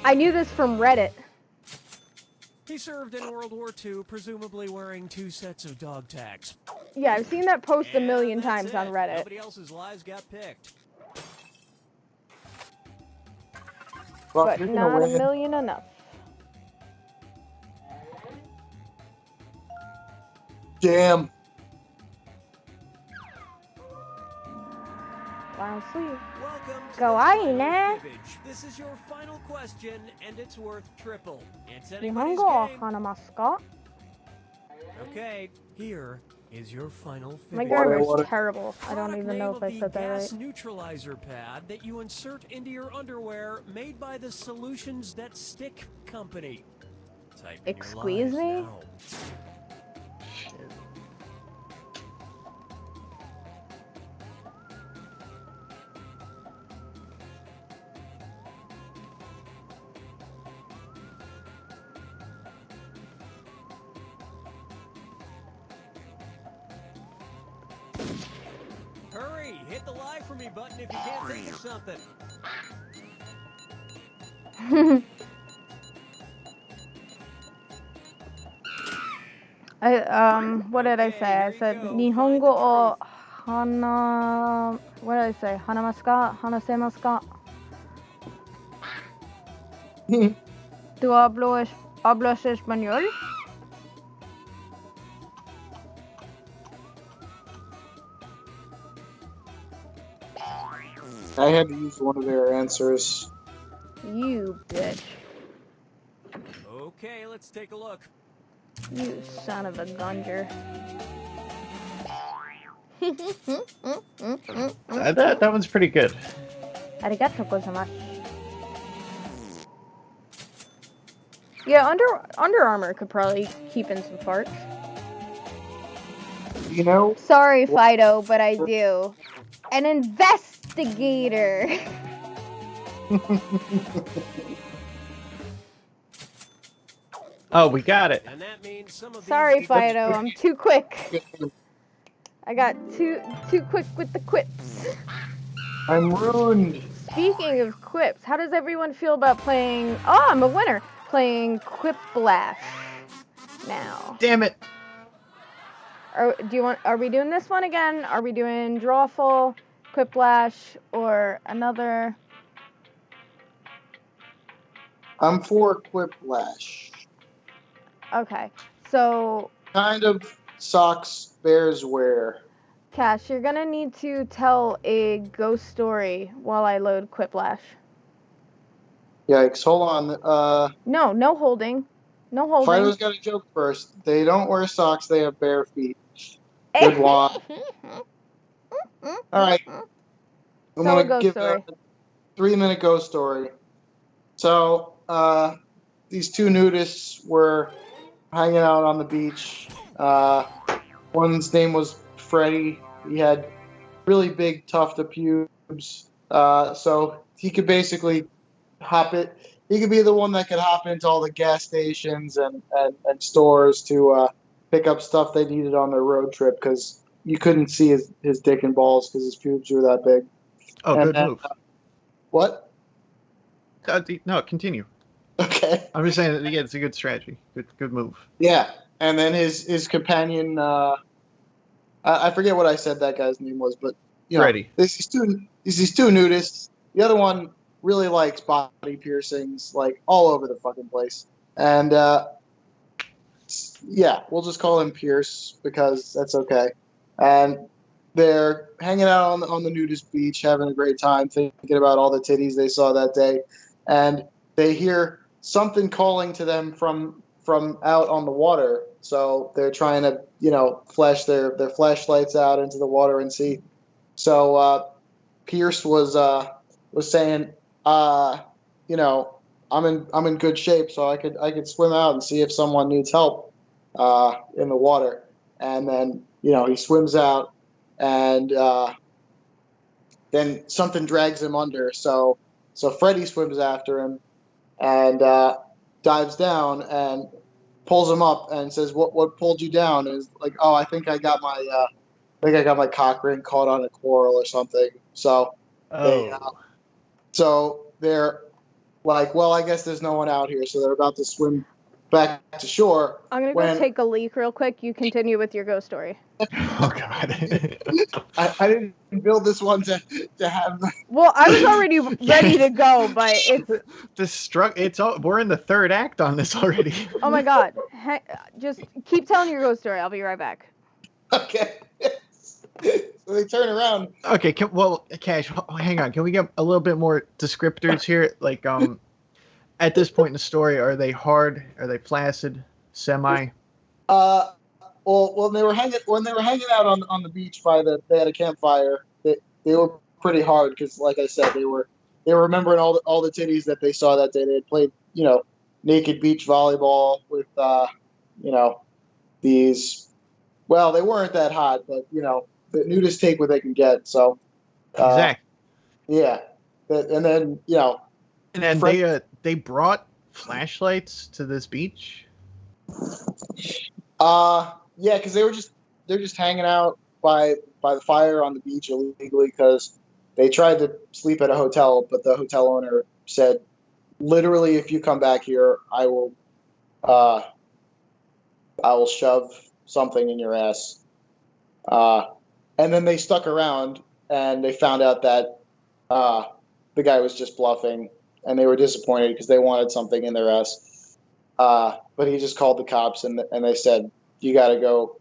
I knew this from Reddit. He served in World War II, presumably wearing 2 sets of dog tags. Yeah, I've seen that post a million And that's times on it. Reddit. Nobody else's lives got picked. Well, But you're gonna not a win. million enough. Damn. Wow, sweet. Welcome to Go the on, final eh? fibbage. This is your final question, and it's worth triple. It's anybody's 日本語わ game. かりますか? Okay, here is your final My fibbage. grammar is Water. terrible. I don't Product even know name if I of the said that gas right. neutralizer pad that you insert into your underwear, made by the Solutions That Stick company. Type in your Excuse lives me? now. Hurry, hit the live for me button if you can't think of something. What did I Okay, say? here I you said go. Nihongo o Find hana. What did I say? Hanamasu ka? Hanasemasu ka? ¿Tú hablas español? I had to use one of their answers. You bitch. Okay, let's take a look. You son of a gunger. That one's pretty good. Arigatou gozaimasu. Yeah, Under Armour could probably keep in some farts. You know? Sorry, Fido, but I do. An investigator. Oh, we got it. And that means some of Sorry, these Fido, I'm too quick. I got too quick with the quips. I'm ruined. Speaking of quips, how does everyone feel about playing? Oh, I'm a winner. Playing Quiplash now. Damn it. Are we doing this one again? Are we doing Drawful, Quiplash, or another? I'm for Quiplash. Okay, so Kind of socks bears wear. Cash, you're gonna need to tell a ghost story while I load Quiplash. Yikes! Hold on. No holding. No holding. Fido's got a joke first. They don't wear socks. They have bare feet. Good one. All right. I'm Tell a gonna ghost give story. a 3-minute ghost story. So, these two nudists were hanging out on the beach. One's name was Freddie. He had really big tuft of pubes. So he could basically hop it. He could be the one that could hop into all the gas stations and stores to pick up stuff they needed on their road trip because you couldn't see his dick and balls because his pubes were that big. Oh, And good then, move. What? No, continue. Okay. I'm just saying, yeah, it's a good strategy. Good move. Yeah. And then his companion, I forget what I said that guy's name was, but you know, Freddie. there's these two nudists. The other one really likes body piercings, like all over the fucking place. And yeah, we'll just call him Pierce because that's okay. And they're hanging out on the nudist beach, having a great time, thinking about all the titties they saw that day. And they hear something calling to them from out on the water. So they're trying to, flash their flashlights out into the water and see. So Pierce was saying, I'm in good shape, so I could swim out and see if someone needs help in the water. And then he swims out, and then something drags him under. So Freddy swims after him and dives down and pulls him up and says, "What pulled you down?" And is like, "Oh, I think I got my cock ring caught on a coral or something." So they're like, "Well, I guess there's no one out here." So they're about to swim back to shore. I'm gonna go take a leak real quick. You continue with your ghost story. Oh God. I didn't build this one to have. Well, I was already ready to go, but it's we're in the third act on this already. Oh my God! Just keep telling your ghost story. I'll be right back. Okay. So they turn around. Okay. Cash, hang on. Can we get a little bit more descriptors here? Like, at this point in the story, are they hard? Are they flaccid? Semi? Well, when they were hanging out on the beach they had a campfire. They were pretty hard because, like I said, they were remembering all the titties that they saw that day. They had played, naked beach volleyball with, these. Well, they weren't that hot, but the nudists take what they can get. So, Exactly. Yeah, and then And then they brought flashlights to this beach. Yeah, because they're just hanging out by the fire on the beach illegally because they tried to sleep at a hotel, but the hotel owner said, literally, if you come back here, I will shove something in your ass. And then they stuck around and they found out that the guy was just bluffing, and they were disappointed because they wanted something in their ass. But he just called the cops and they said, you got to go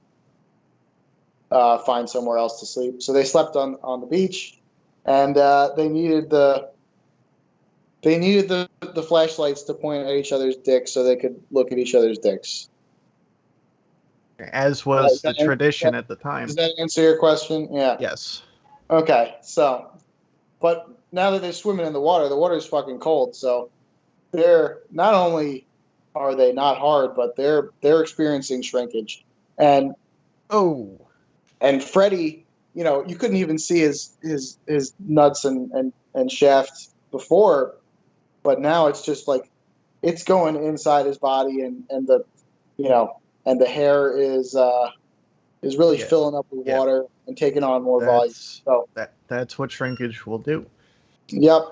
find somewhere else to sleep. So they slept on the beach, and they needed the flashlights to point at each other's dicks so they could look at each other's dicks. As was the tradition at the time. Does that answer your question? Yeah. Yes. Okay, so, but now that they're swimming in the water is fucking cold, so they're not only are they not hard, but they're experiencing shrinkage. And Freddy, you couldn't even see his nuts and shaft before, but now it's just like it's going inside his body, and the and the hair is really filling up with water and taking on more volume. So that's what shrinkage will do. Yep.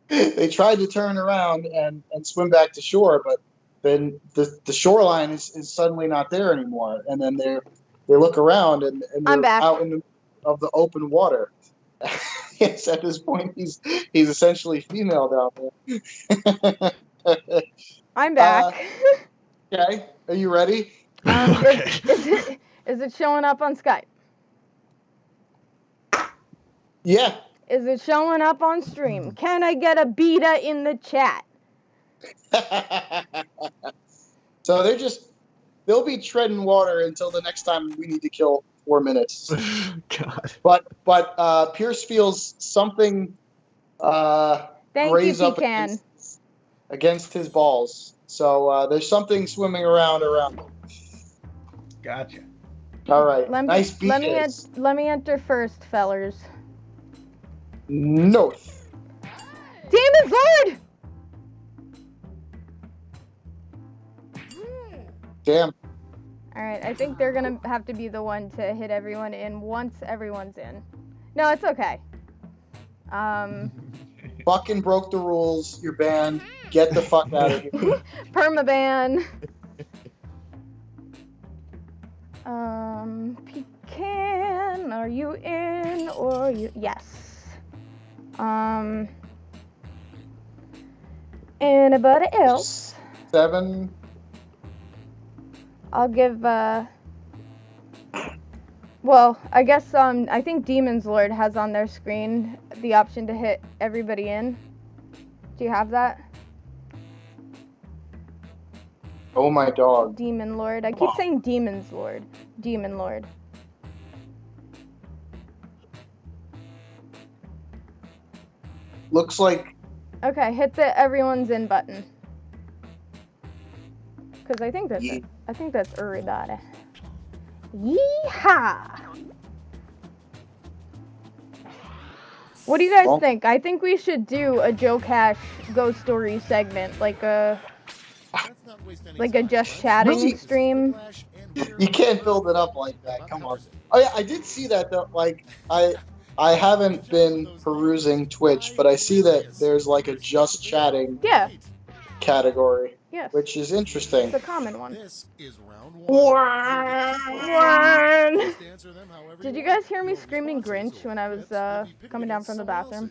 They tried to turn around and swim back to shore, but then the shoreline is suddenly not there anymore. And then they look around and they're out in the open water. Yes, at this point he's essentially female down there. I'm back. Okay, are you ready? Okay. Is it showing up on Skype? Yeah. Is it showing up on stream? Can I get a beta in the chat? So they'll be treading water until the next time we need to kill 4 minutes. God. But Pierce feels something raise up against his balls. So there's something swimming around him. Gotcha. All right. Nice beaches. Let me enter first, fellers. North. Demon's Lord! Damn. Alright, I think they're gonna have to be the one to hit everyone in once everyone's in. No, it's okay. Fucking broke the rules. You're banned. Get the fuck out of here. Permaban. Pecan, are you in or you? Yes. Anybody else? 7. I'll give, well, I guess, I think Demon's Lord has on their screen the option to hit everybody in. Do you have that? Oh, my dog. Demon Lord. I keep saying Demon's Lord. Demon Lord. Looks like... Okay, hit the everyone's in button. Because I think that's it. I think that's everybody. Yeehaw! What do you guys Well- think? I think we should do a Joe Cash ghost story segment, like a just chatting Really? stream. You can't build it up like that. Come on. Oh yeah, I did see that though. Like I haven't been perusing Twitch, but I see that there's like a just chatting Yeah. category, Yes. which is interesting. It's a common one. This is round One. Did you guys hear me screaming Grinch when I was coming down from the bathroom?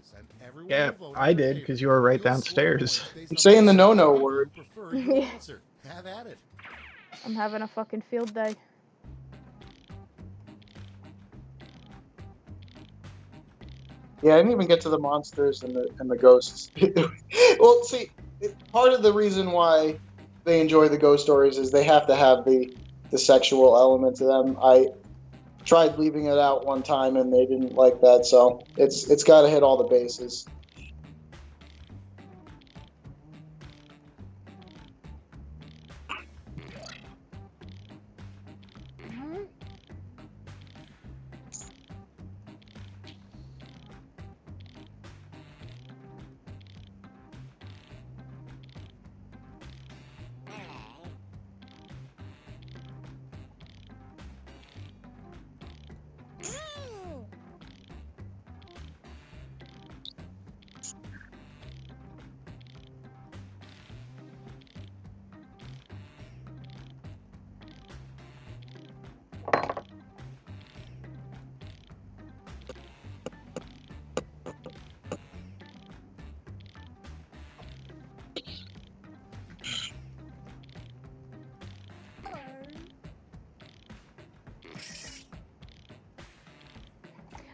Yeah, I did because you were right downstairs. I'm saying the no-no word. Yeah. Have at it. I'm having a fucking field day. Yeah, I didn't even get to the monsters and the ghosts. Well, see, part of the reason why they enjoy the ghost stories is they have to have the sexual element to them. I tried leaving it out one time and they didn't like that, so it's got to hit all the bases.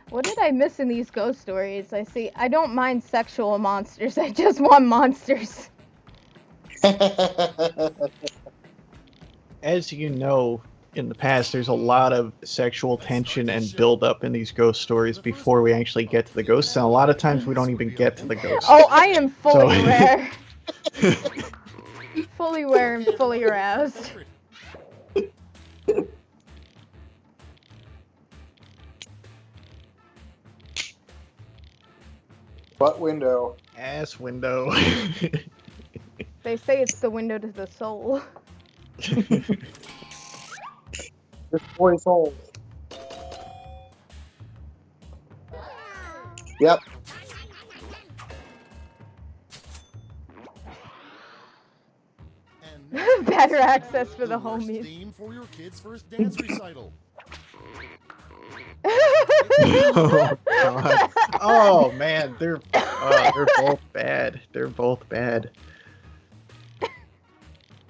What did I miss in these ghost stories? I don't mind sexual monsters. I just want monsters. As you know, in the past, there's a lot of sexual tension and build up in these ghost stories before we actually get to the ghosts, and a lot of times we don't even get to the ghosts. Oh, I am fully So- aware. Fully aware and fully aroused. Butt window. Ass window. They say it's the window to the soul. This boy's old. Yep. And Better access for the worst homies. theme for your kid's first dance recital. Oh god. Oh man, they're both bad. They're both bad.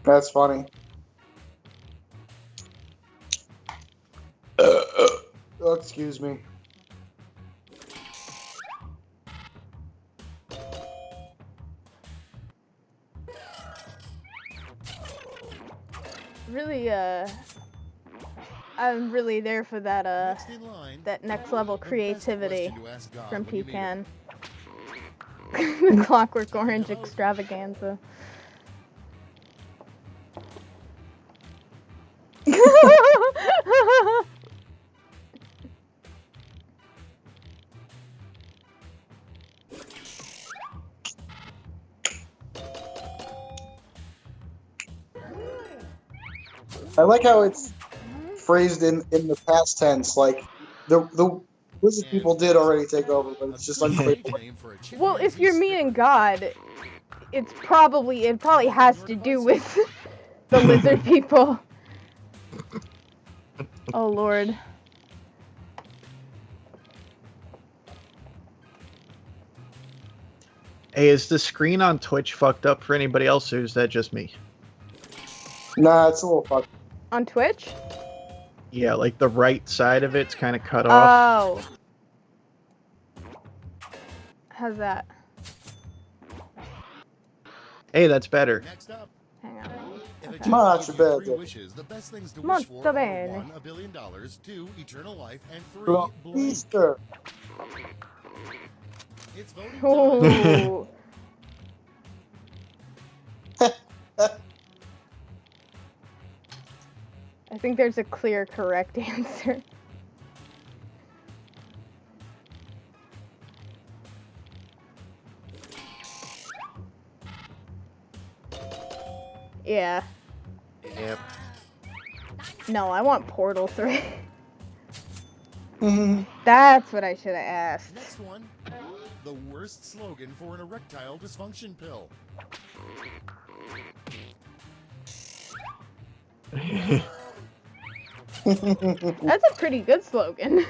That's funny. Oh, excuse me. Really, I'm really there for that, Next in line, that next level the best creativity question to ask God from when you meet him. Pecan. The Clockwork Orange extravaganza. I like how it's phrased in the past tense, like the wizard people did already take over, but it's just unclear. Well, if you're me and God, it probably has to do with the lizard people. Oh Lord. Hey, is the screen on Twitch fucked up for anybody else, or is that just me? Nah, it's a little fucked. On Twitch? Yeah, like the right side of it's kind of cut off. Oh. How's that? Hey, that's better. Next up, Hang on. if a Okay. child Much gives you three better. wishes, the best things to wish Molto for are bene. 1, $1 billion, 2, eternal life, and 3, Well, blink. Easter. It's voting time. Ooh. I think there's a clear correct answer. Yeah. Yep. No, I want Portal 3. Mhm. That's what I should have asked. Next one. The worst slogan for an erectile dysfunction pill. That's a pretty good slogan.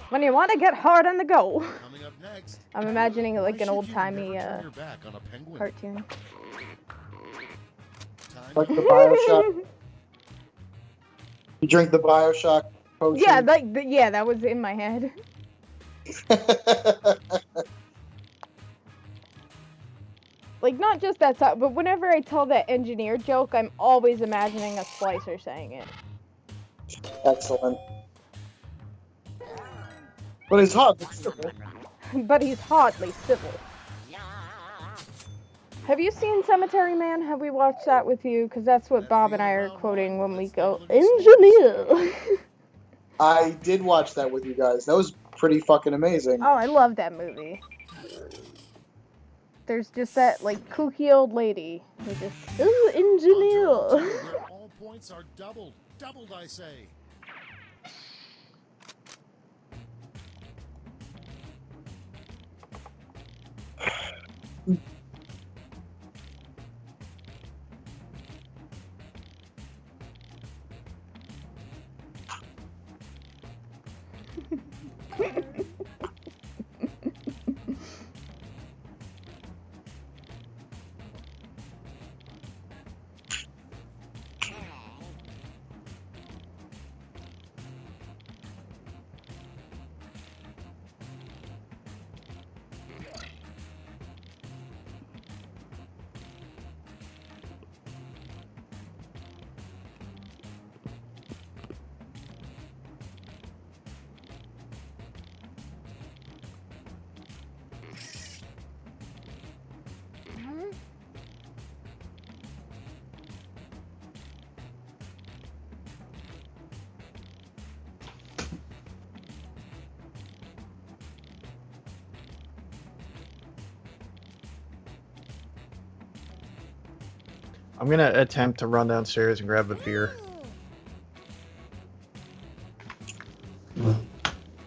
When you want to get hard on the go. Coming up next. I'm imagining Why like an should old-timey you never turn your back on a penguin? cartoon. Time Like the to- Bioshock. You drink the Bioshock potion. Yeah, that was in my head. Like, not just that song, but whenever I tell that engineer joke, I'm always imagining a Slicer saying it. Excellent. But it's hot. But he's hardly civil. Have you seen Cemetery Man? Have we watched that with you? Because that's what Bob and I are quoting when we go, engineer! I did watch that with you guys. That was pretty fucking amazing. Oh, I love that movie. There's just that, like, kooky old lady who just, ooh, engineer! Where all points are doubled. Doubled, I say. I'm gonna attempt to run downstairs and grab a beer.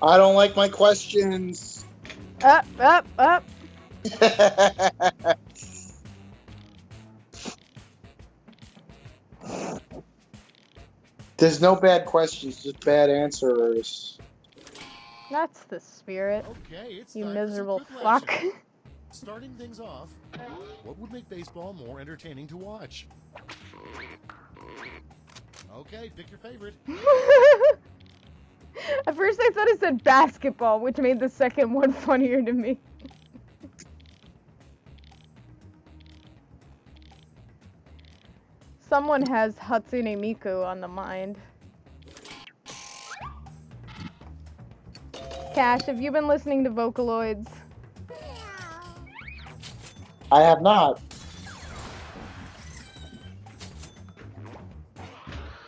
I don't like my questions. Up, up, up! There's no bad questions, just bad answers. That's the spirit, Okay, it's you time for some miserable quick fuck. action. Starting things off, what would make baseball more entertaining to watch? Okay, pick your favorite. At first I thought it said basketball, which made the second one funnier to me. Someone has Hatsune Miku on the mind. Cash, have you been listening to Vocaloids? I have not.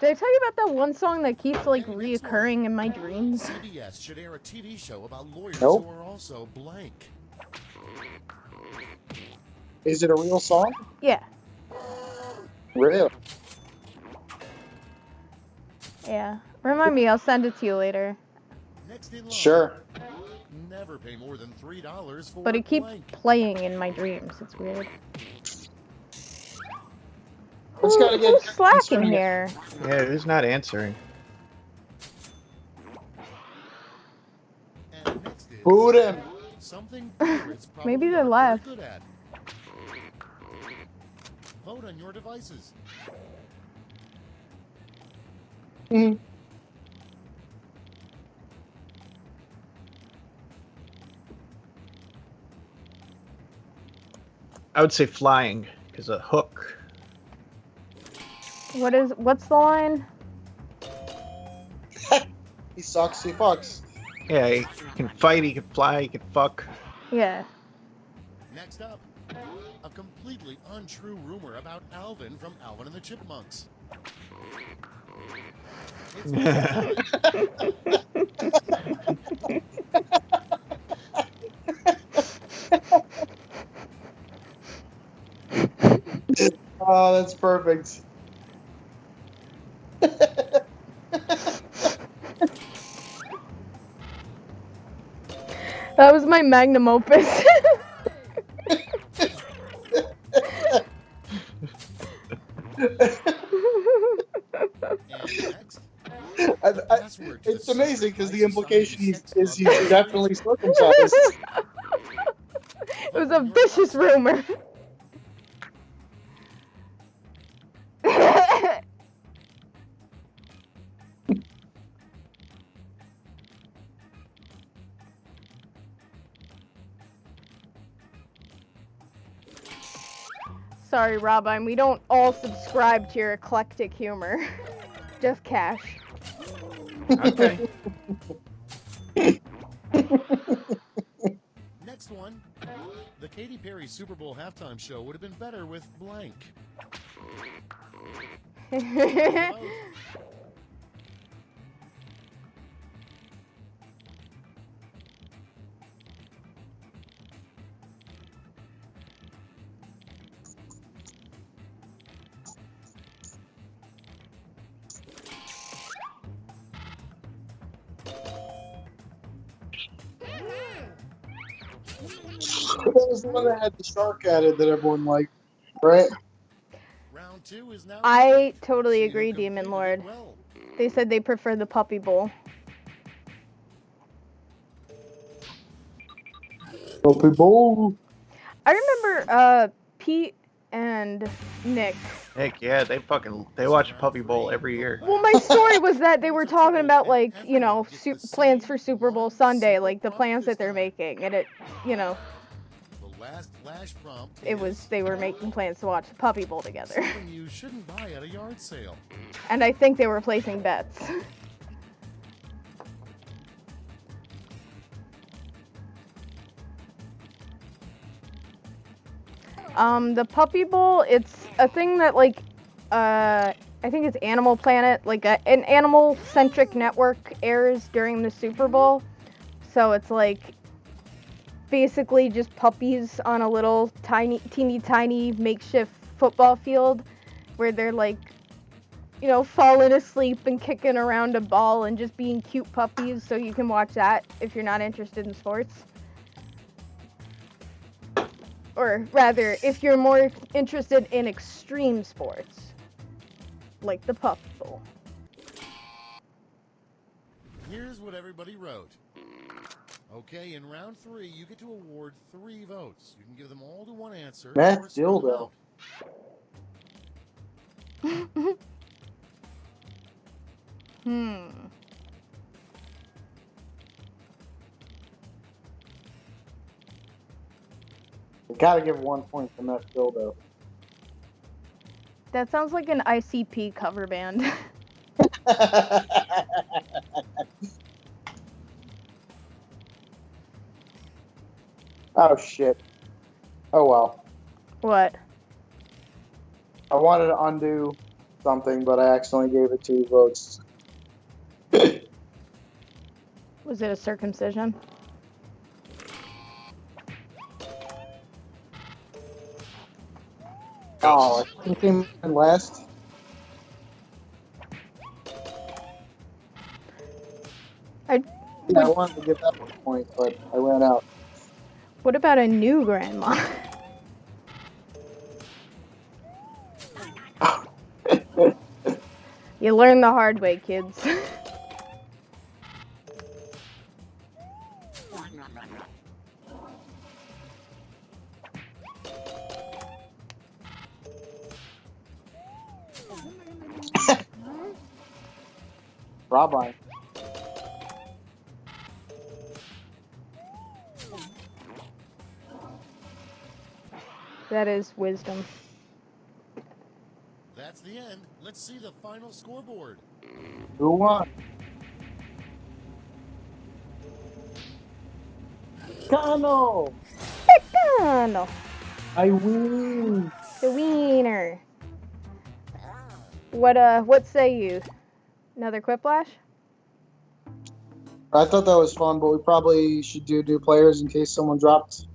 Did I tell you about that one song that keeps like reoccurring in my dreams? CBS should air a TV show about lawyers Nope. who are also blank. Is it a real song? Yeah. Real. Yeah. Remind me, I'll send it to you later. Next in line. Sure. Never pay more than $3 for But a it keeps blank. playing in my dreams. It's weird. Just gotta get Who's slacking concerning it. here? Yeah, who's not answering? And next is Boot him. something pirates probably Maybe they're aren't left. very good at. Vote on your devices. Mhm. I would say flying, because a hook. What's the line? He sucks, he fucks. Yeah, he can fight, he can fly, he can fuck. Yeah. Next up, a completely untrue rumor about Alvin from Alvin and the Chipmunks. Oh, that's perfect. That was my magnum opus. And next, I, password to the it's amazing secret because high the implication society sex is club he's is definitely circumcised. It was a vicious rumor. Sorry, Robin, we don't all subscribe to your eclectic humor. Just Cash. Okay. Next one. The Katy Perry Super Bowl halftime show would have been better with blank. That was the one that had the shark added that everyone liked, right? Round 2 is now. I totally See who agree, completed Demon it Lord. well. They said they prefer the Puppy Bowl. Puppy bowl. I remember Pete and Nick. Heck yeah, they watch Puppy Bowl every year. Well, my story was that they were talking about, like, you know, plans for Super Bowl Sunday, like the plans that they're making, and it, you know, The last flash prompt it was they were making plans to watch the Puppy Bowl together, something you shouldn't buy at a yard sale. and I think they were placing bets. The Puppy Bowl, it's a thing that, like, I think it's Animal Planet, like an animal-centric network airs during the Super Bowl. So it's like basically just puppies on a little teeny tiny makeshift football field where they're like, you know, falling asleep and kicking around a ball and just being cute puppies. So you can watch that if you're not interested in sports. Or rather, if you're more interested in extreme sports, like the Puppy Bowl. Here's what everybody wrote. Okay, in round 3, you get to award 3 votes. You can give them all to one answer Matt or spread them Dildo. out. I gotta give 1 point to Matt Dildo. That sounds like an ICP cover band. Oh shit. Oh well. What? I wanted to undo something, but I accidentally gave it 2 votes. Was it a circumcision? Oh, I came in last. I Yeah, I wanted to give that 1 point, but I ran out. What about a new grandma? You learn the hard way, kids. Rabbi. That is wisdom. That's the end. Let's see the final scoreboard. Who won? Cano! No, I win! the wiener. What say you? Another quiplash? I thought that was fun, but we probably should do new players in case someone dropped.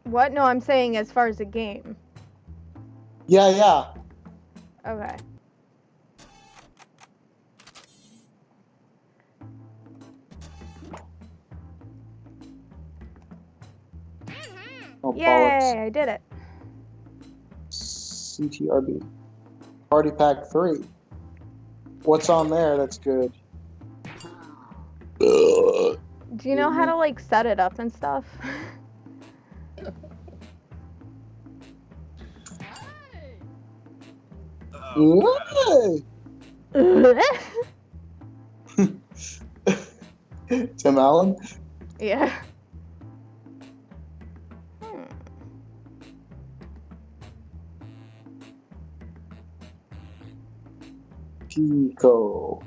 What? No, I'm saying as far as the game. Yeah. Okay. Oh, Yay! bollocks. I did it. CTRB. Party Pack 3. What's on there that's good? Do you know how to like set it up and stuff? Hey! Tim Allen? Yeah. Pico.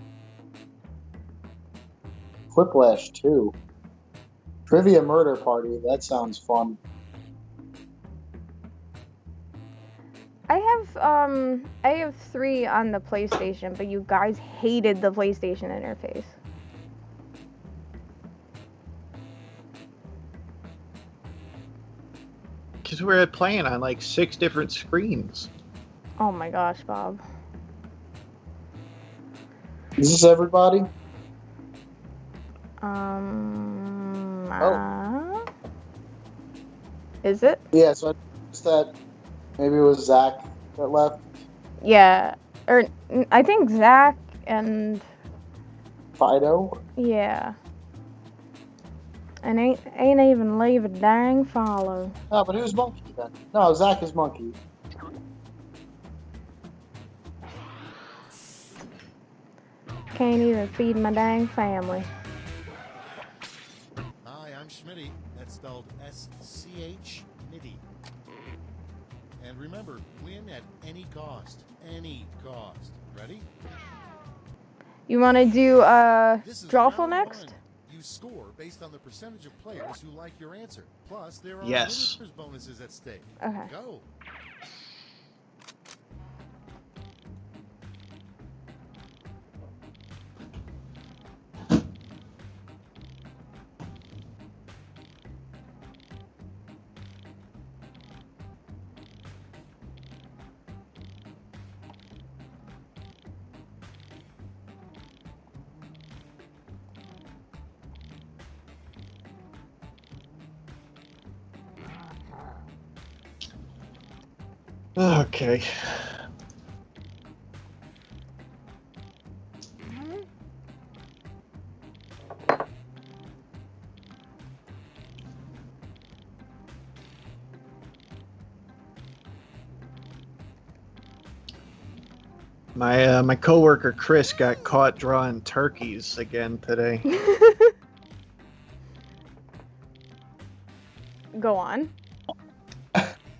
Whiplash 2. Trivia Murder Party. That sounds fun. I have 3 on the PlayStation, but you guys hated the PlayStation interface. Because we were playing on like 6 different screens. Oh my gosh, Bob. Is this everybody? Is it? Yeah, so I noticed that maybe it was Zach that left. Yeah. Or I think Zach and Fido? yeah. And ain't even leave a dang follow. No, but who's Monkey then? No, Zach is Monkey. Can't even feed my dang family. Hi, I'm Schmitty. That's spelled S-C-H, Mitty. And remember, win at any cost. Any cost. Ready? You want to do This is Drawful round next? 1. You score based on the percentage of players who like your answer. Plus, there are Yes. winners bonuses at stake. Okay. Go. Okay. My coworker Chris got caught drawing turkeys again today. Go on.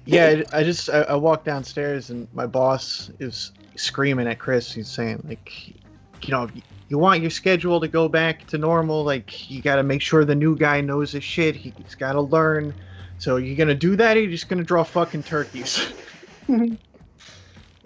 Yeah, I walked downstairs and my boss is screaming at Chris. He's saying like, you know, you want your schedule to go back to normal. Like you got to make sure the new guy knows his shit. He's got to learn. So you're gonna do that, or you're just gonna draw fucking turkeys.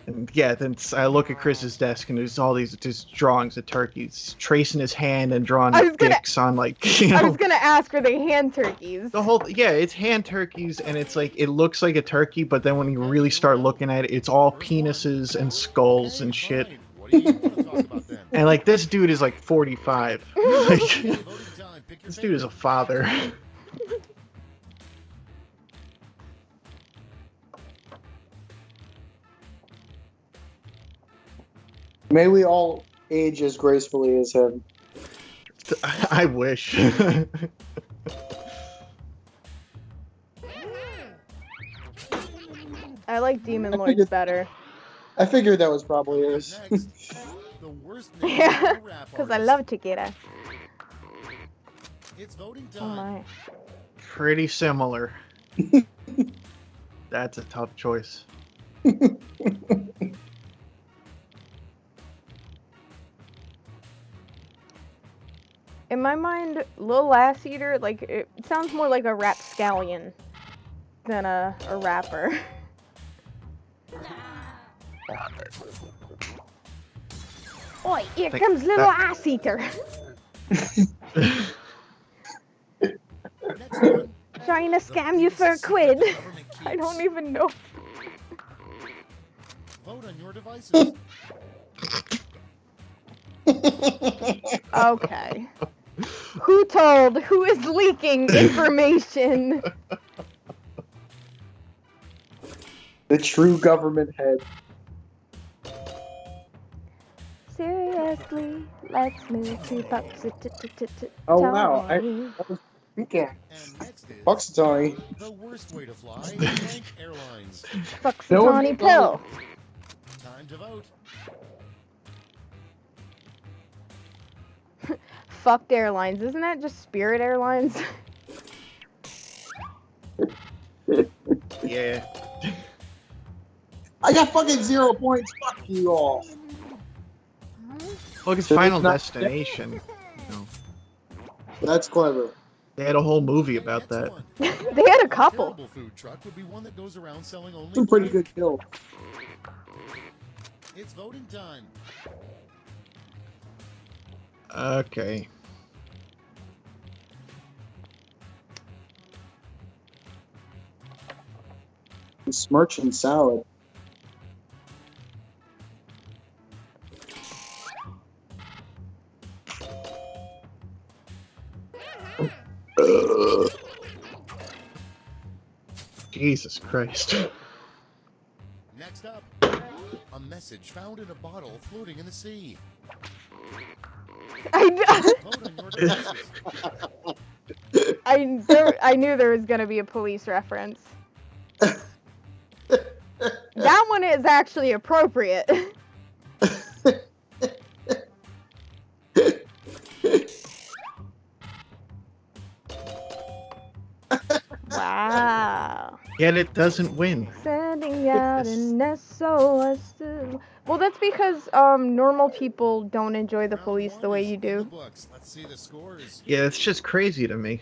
And yeah, then I look at Chris's desk and there's all these just drawings of turkeys, tracing his hand and drawing dicks on like, you know. I was gonna ask, are they hand turkeys? The whole it's hand turkeys, and it's like it looks like a turkey, but then when you really start looking at it, it's all penises and skulls and shit. Fine. What do you want to talk about then? And like this dude is like 45. Like, Voting time. Pick your this dude is a favorite. father. May we all age as gracefully as him. I wish. I like Demon Lords better. I figured that was probably his. Next, the worst name Yeah, for a rap because I artist. love Chiquita. It's voting Oh time. my. Pretty similar. That's a tough choice. In my mind, Lil Ass Eater, like, it sounds more like a rapscallion than a rapper. Oi, here comes Lil Ass Eater. Next one. Trying to scam you for a quid. I don't even know. Vote on your devices. Okay. Who is leaking information? The true government head. Seriously, let's move to Oh wow, Tony. that was weekend. And next is Buxatoni. the worst way to fly, blank airlines. Fuck No one Tony can pill. Time to vote. Fucked Airlines. Isn't that just Spirit Airlines? Yeah. I got fucking 0 points. Fuck you all. Look, it's So Final it's not- Destination. You know, That's clever. they had a whole movie Okay, about next that. one. They had a couple. Terrible food truck would be one that goes around selling only Some pretty blank. good kills. It's voting time. Okay. Smirchin salad. Jesus Christ. Next up, a message found in a bottle floating in the sea. Vote on your devices. I knew there was gonna be a police reference. That one is actually appropriate. Wow. Yet it doesn't win. Sending out an SOS. Well, that's because normal people don't enjoy the Round police one the way is you in the do. books. Let's see the scores. Yeah, it's just crazy to me.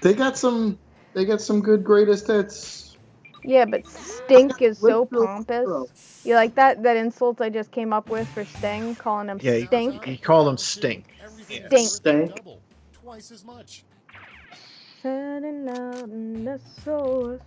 They got some good greatest hits. Yeah, but stink is so Literal pompous. zero. You like that insult I just came up with for Sting, calling him Yeah, stink? You call them stink. Everything Yeah. is worth Stink. double, twice as much. Sending out an SOS.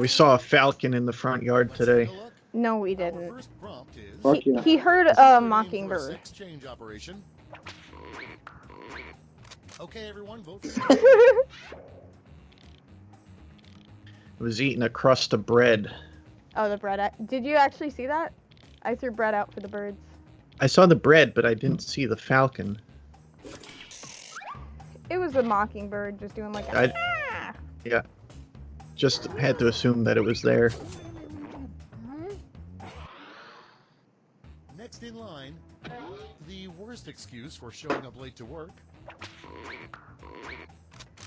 We saw a falcon in the front yard Let's today. take a look. No, we Our didn't. first prompt is Fuck yeah. He heard This is a your name for mockingbird. sex change operation. Okay, everyone, vote for It was eating a crust of bread. Oh, the bread. Did you actually see that? I threw bread out for the birds. I saw the bread, but I didn't see the falcon. It was a mockingbird just doing like a. Yeah. Just had to assume that it was there. Next in line, the worst excuse for showing up late to work.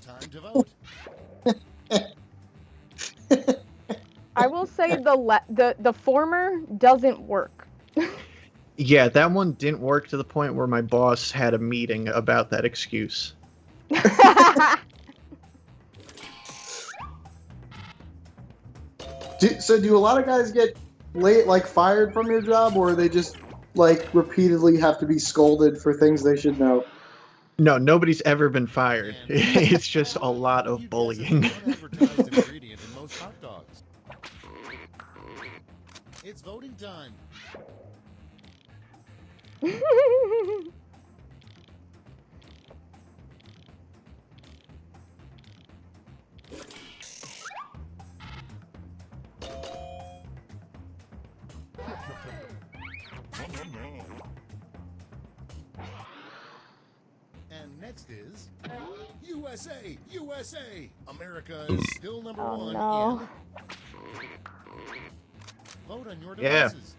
Time to vote. I will say the former doesn't work. Yeah, that one didn't work to the point where my boss had a meeting about that excuse. Do a lot of guys get fired from your job, or they just repeatedly have to be scolded for things they should know? No, nobody's ever been fired. And It's just a lot who of guesses bullying. the unadvertised ingredient in most hot dogs? It's voting time. And next is USA, USA. America is still number Oh, one. no. In vote on your Yeah. devices.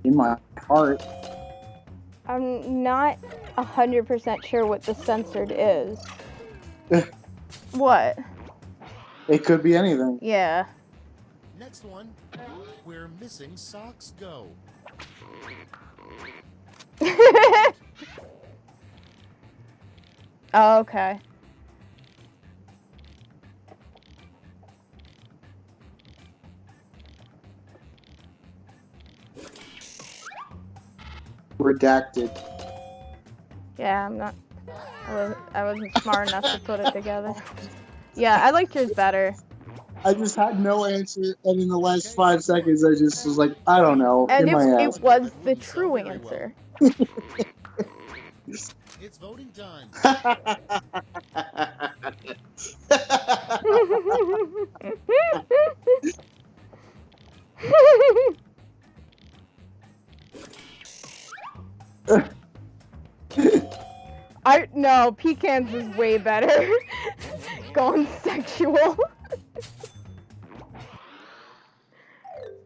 In my heart. I'm not 100% sure what the censored is. What? It could be anything. Yeah. Next one, where missing socks go. Oh, okay. Redacted. Yeah, I'm not. I wasn't smart enough to put it together. Yeah, I liked yours better. I just had no answer, and in the last 5 seconds, I just was like, I don't know, And in my it ass. was the true answer. It's voting time. No, pecans is way better. Going sexual.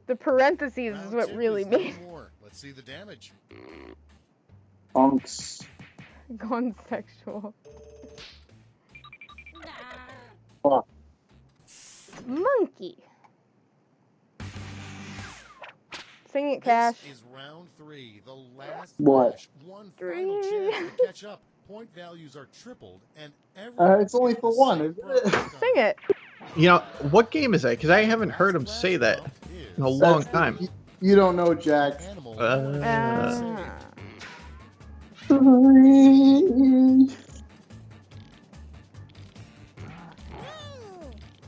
The parentheses is Round what two really is 30 made more. Let's see the damage. Punks. going sexual. Fuck. Monkey. Sing it, Cash. This is round 3, the last What? flash. One final Three. chance to catch up. Point values are tripled, and everyone It's only gets for the one, same isn't prize it? time. Sing it. You know, what game is that? Because I haven't heard him say that in a long time. You don't know, Jack. Animal Ah.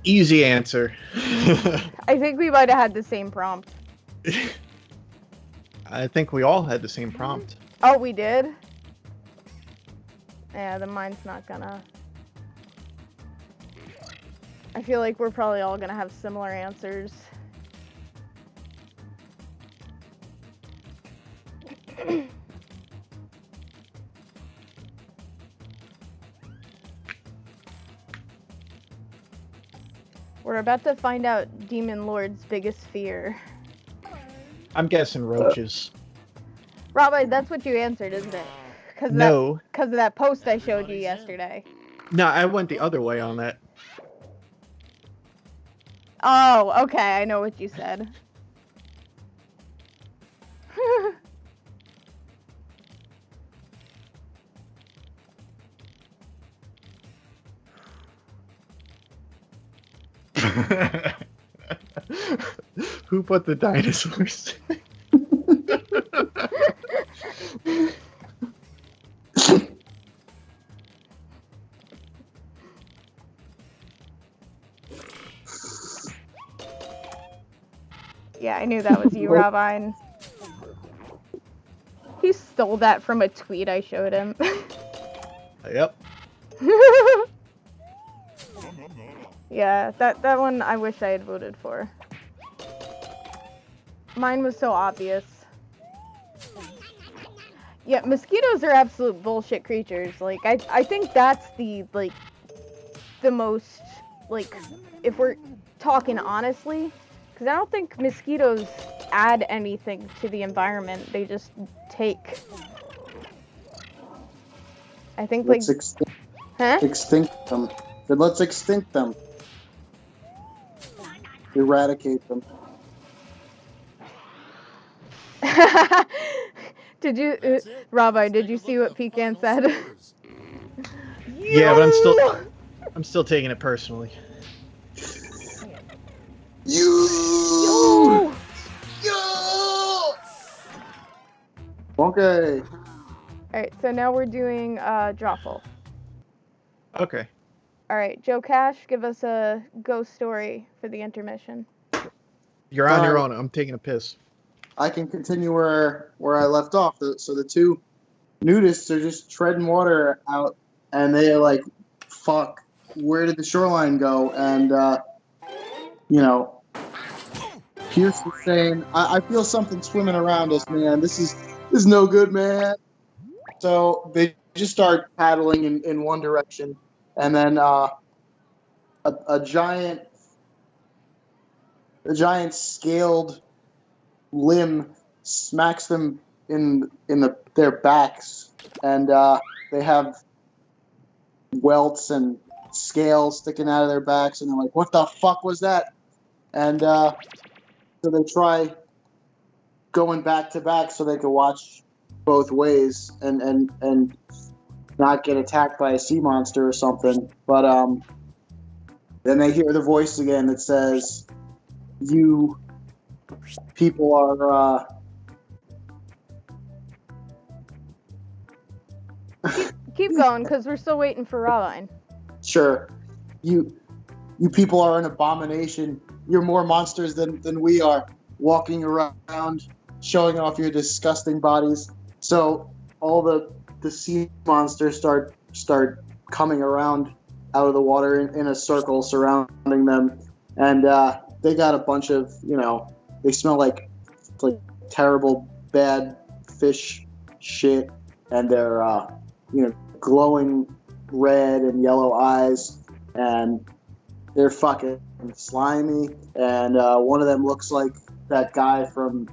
Easy answer. I think we might have had the same prompt. I think we all had the same prompt. Oh, we did? Yeah, then mine's not gonna. I feel like we're probably all gonna have similar answers. We're about to find out Demon Lord's biggest fear. I'm guessing roaches. Rabbi, that's what you answered, isn't it? No. Because of that post I showed you Everybody's in. yesterday. No, I went the other way on that. Oh, okay, I know what you said. Who put the dinosaurs? Yeah, I knew that was you, Rabbi. He stole that from a tweet I showed him. Yep. Yeah, that one I wish I had voted for. Mine was so obvious. Yeah, mosquitoes are absolute bullshit creatures. Like, I think that's the most, like, if we're talking honestly, because I don't think mosquitoes add anything to the environment. They just take. I think, like... Let's Huh? extinct them. Then let's extinct them. Eradicate them. Did you, That's it. Rabbi, Let's did take you a see look what at the Pecan final said? scores. Yeah, but I'm still taking it personally. You. Yo. Okay. Alright, so now we're doing Drawful. Okay. Alright, Joe Cash, give us a ghost story for the intermission. You're on your Alright. own. I'm taking a piss. I can continue where I left off. So the two nudists are just treading water out, and they're like, "Fuck, where did the shoreline go?" And you know, Pierce was saying, I feel something swimming around us, man. This is no good, man." So they just start paddling in one direction, and then a giant scaled limb smacks them in their backs, and they have welts and scales sticking out of their backs, and they're like, "What the fuck was that?" And so they try going back to back so they can watch both ways and not get attacked by a sea monster or something. But then they hear the voice again that says, "You people are." Keep going, because we're still waiting for Rawline. Sure. You people are an abomination. You're more monsters than we are, walking around, showing off your disgusting bodies. So all the sea monsters start coming around out of the water in a circle surrounding them, and they got a bunch of, they smell like terrible bad fish shit, and they're glowing red and yellow eyes, and they're fucking slimy, and one of them looks like that guy from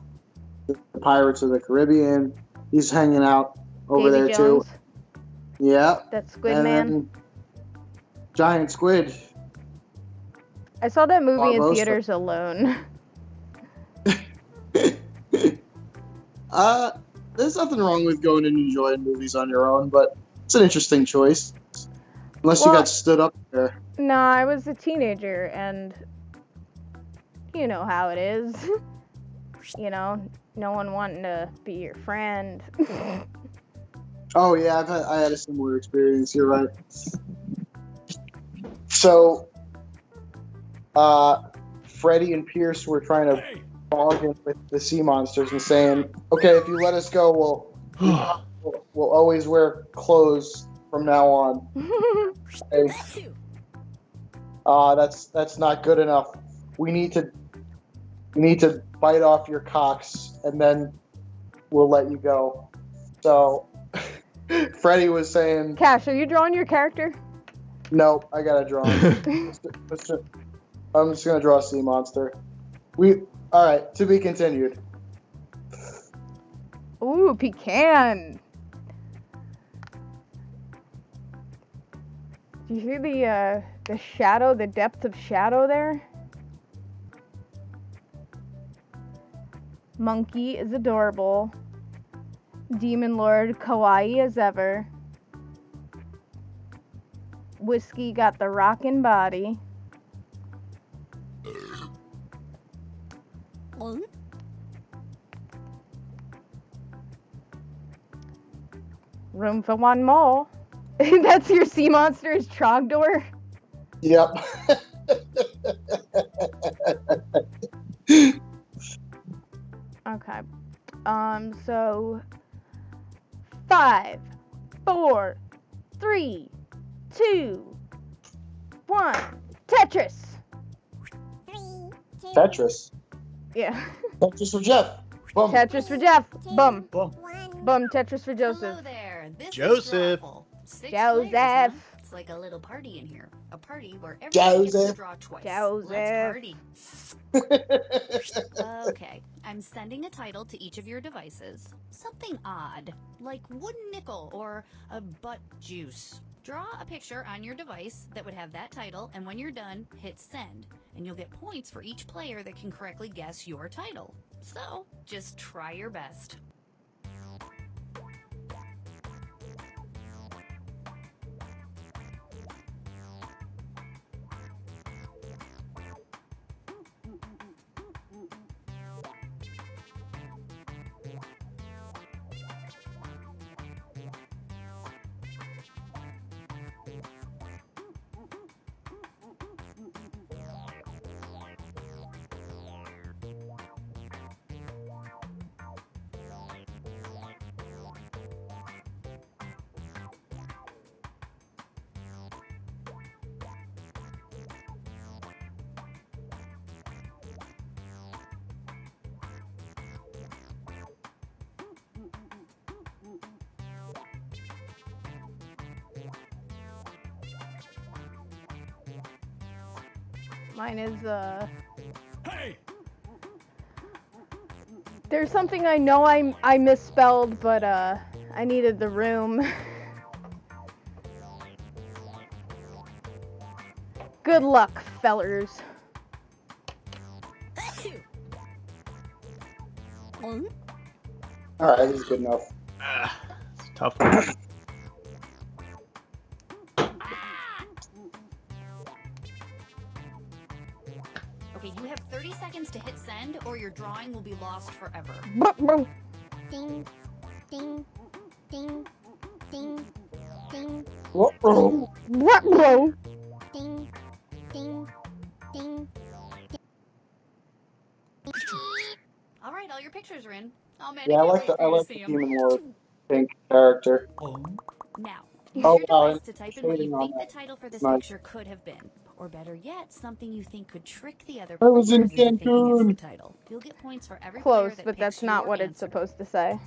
the Pirates of the Caribbean. He's hanging out over Davy there Jones, too. Yeah. that Squid And Man. then giant squid. I saw that movie in Barbosa. theaters alone. There's nothing wrong with going and enjoying movies on your own, but it's an interesting choice. Unless you Well- got stood up there. No, I was a teenager, and you know how it is. No one wanting to be your friend. Oh yeah, I had a similar experience. You're right. So, Freddy and Pierce were trying to bargain with the sea monsters and saying, "Okay, if you let us go, we'll always wear clothes from now on." Okay. That's not good enough. We need to bite off your cocks, and then we'll let you go. So, Freddy was saying, Cash, are you drawing your character? "Nope, I gotta draw him." I'm just gonna draw a sea monster. All right. To be continued. Ooh, pecan. Do you hear the shadow, the depth of shadow there? Monkey is adorable. Demon Lord kawaii as ever. Whiskey got the rockin' body. Room for one more. That's your sea monster is Trogdor? Yep. Okay. So 5, 4, 3, 2, 1. Tetris. Tetris. Yeah. Tetris for Jeff. Boom. Tetris for Jeff. Bum. Boom. Bum. Tetris for Joseph. Hello there. This Joseph. Is Drawful. 6 Joseph. players, huh? It's like a little party in here. A party where everyone gets to Joseph. draw twice. Joseph. Let's party. Okay, I'm sending a title to each of your devices. Something odd, like wooden nickel or a butt juice. Draw a picture on your device that would have that title, and when you're done, hit send. And you'll get points for each player that can correctly guess your title. So, just try your best. Mine is Hey! there's something I know I misspelled, but I needed the room. Good luck, fellers. Alright, this is good enough. It's a tough one. Okay, you have 30 seconds to hit send, or your drawing will be lost forever. Ding, ding, ding, ding, ding, Whoa. What, bro? ding, ding, ding. All right, all your pictures are in. Oh man, Yeah, I can't like wait the for you to see the 'em. Demon Lord pink character. Now, Oh, use your wow, device to type in what you shading on think the that. title for this Nice. picture could have been. Or better yet, something you think could trick the other I was in players into thinking it's the Cancun. title. You'll get points for every player Close, that but picks that's not your what it's answer. supposed to say.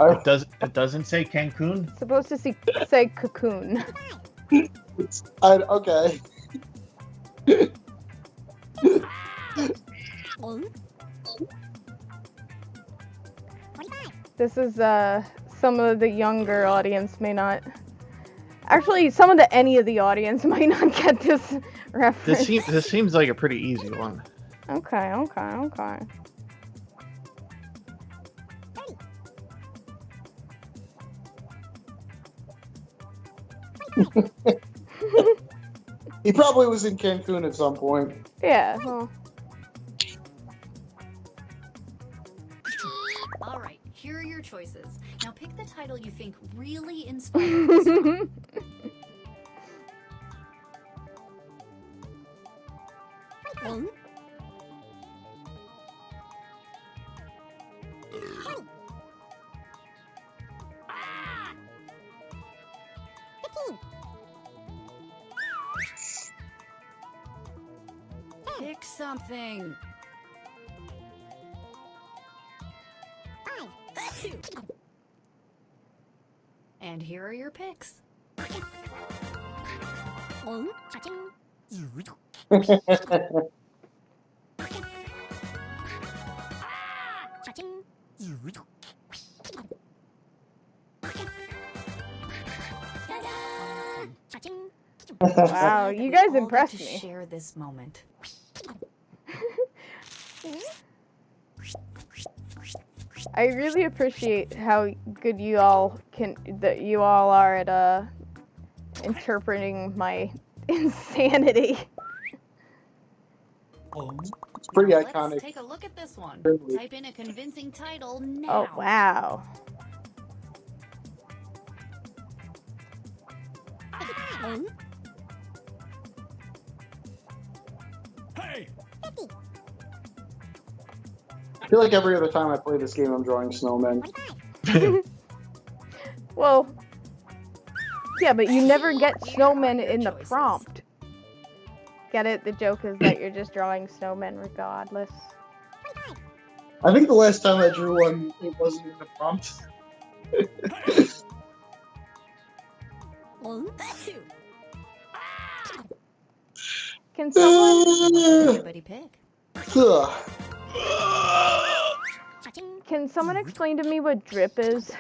It doesn't say Cancun. It's supposed to say cocoon. Okay. This is some of the younger audience may not. Actually, some of any of the audience might not get this reference. This seems like a pretty easy one. Okay. He probably was in Cancun at some point. Yeah. Well. All right, here are your choices. Now pick the title you think really inspired this song. Pick something. And here are your picks. Wow, you guys impressed to me. share this moment. I really appreciate how good you all are at interpreting my insanity. It's pretty Now iconic. Let's take a look at this one. Really. Type in a convincing title now. Oh wow. Hey! I feel like every other time I play this game, I'm drawing snowmen. Well, yeah, but you never get Here snowmen are your in the choices. prompt. Get it? The joke is that you're just drawing snowmen regardless. I think the last time I drew one, it wasn't in the prompt. Can someone Everybody pick. Ugh. can someone explain to me what drip is?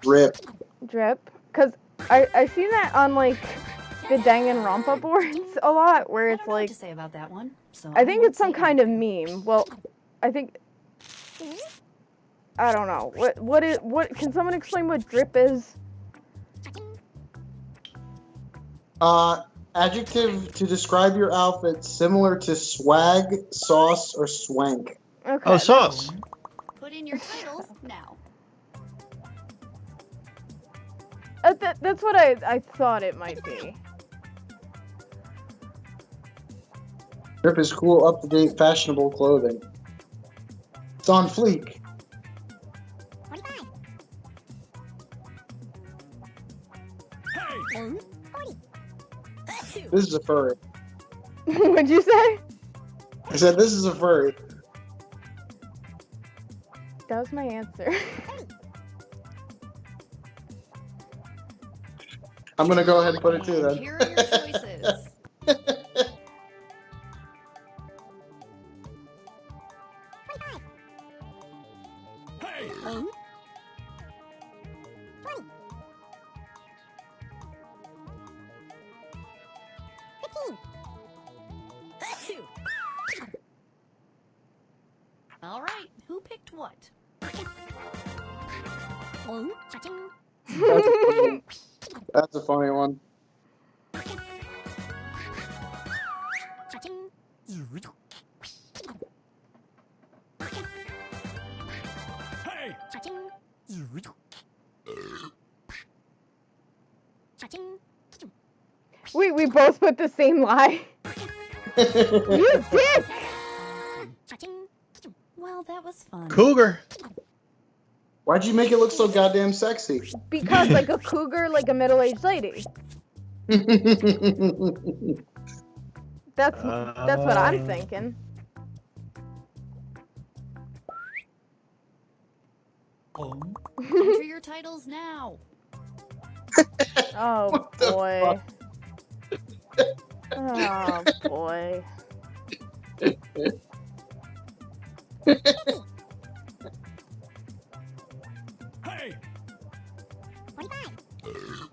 Rip. Drip? Cause I seen that on like the Danganronpa boards a lot, where I it's don't know what like to say about that one. So I think won't it's some say kind of anything. meme. Well, I think I don't know. What can someone explain what drip is? Adjective to describe your outfit similar to swag, sauce, or swank. Okay. Oh, sauce. Put in your titles now. That's what I thought it might be. Drip is cool, up-to-date, fashionable clothing. It's on fleek. Hey! This is a furry. What'd you say? I said this is a furry. That was my answer. I'm gonna go ahead and put it too And then. here are your choices. Hey! Ding. 20. All right, who picked what? Ding. Cha-ching. That's a funny one. Cha-ching. Hey! Cha-ching. Cha-ching. Wait, we both put the same lie. You did. Cha-ching. Well, that was fun. Cougar. Why'd you make it look so goddamn sexy? Because like a cougar, like a middle-aged lady. That's what I'm thinking. Enter your titles now. Oh What the boy. Oh boy. Hey! 25.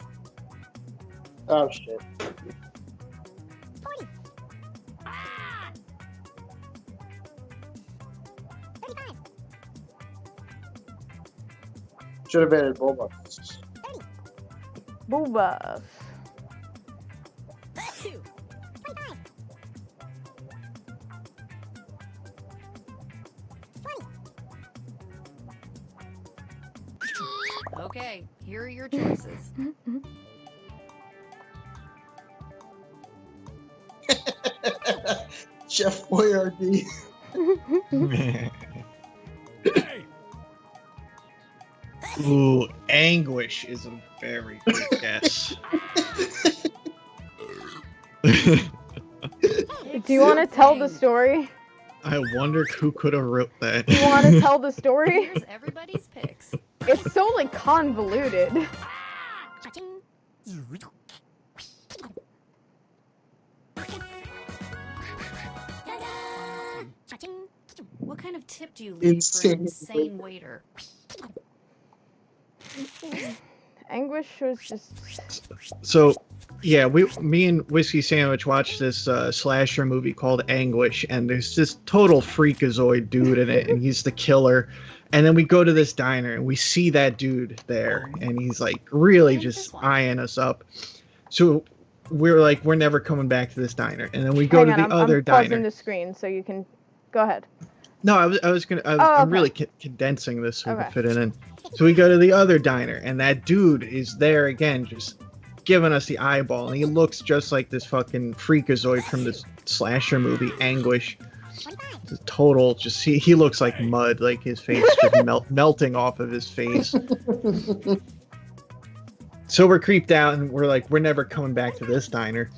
Oh shit. 40. 35. Should have added Bulba. 30. Booba. 25. Okay, here are your choices. Chef Boyardee. Hey! Ooh, Anguish is a very good guess. Do you want to tell the story? I wonder who could have wrote that. Do you want to tell the story? Here's everybody's picks. It's so like convoluted. Cha-ching. Cha-ching. What kind of tip do you leave for an Insane. insane waiter? Anguish was just. So, yeah, me and Whiskey Sandwich watched this slasher movie called Anguish, and there's this total freakazoid dude in it, and he's the killer. And then we go to this diner, and we see that dude there, and he's like really And just this one. eyeing us up. So we're like, we're never coming back to this diner. And then we go Hang to on, the I'm other pausing diner. the screen so you can go ahead. No, I'm okay. really condensing this so we Okay. can fit it in. So we go to the other diner, and that dude is there again, just giving us the eyeball, and he looks just like this fucking freakazoid from this slasher movie, Anguish. 25. It's a total, just he looks like mud, like his face just melting off of his face. So we're creeped out, and we're like, we're never coming back to this diner.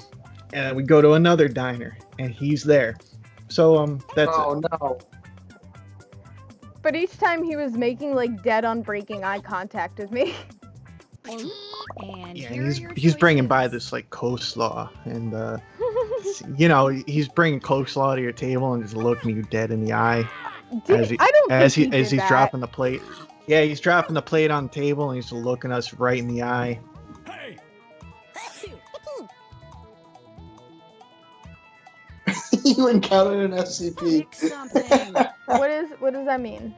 And we go to another diner, and he's there. So that's it. Oh no. But each time he was making like dead on breaking eye contact with me. And Yeah, here and are your he's bringing by choices. this like coleslaw, and you know, he's bringing coleslaw to your table and just looking you dead in the eye Did, I don't as think he he's did that. dropping the plate. Yeah, he's dropping the plate on the table and he's looking us right in the eye. Hey! 15. You encountered an SCP. Pick something. What does that mean?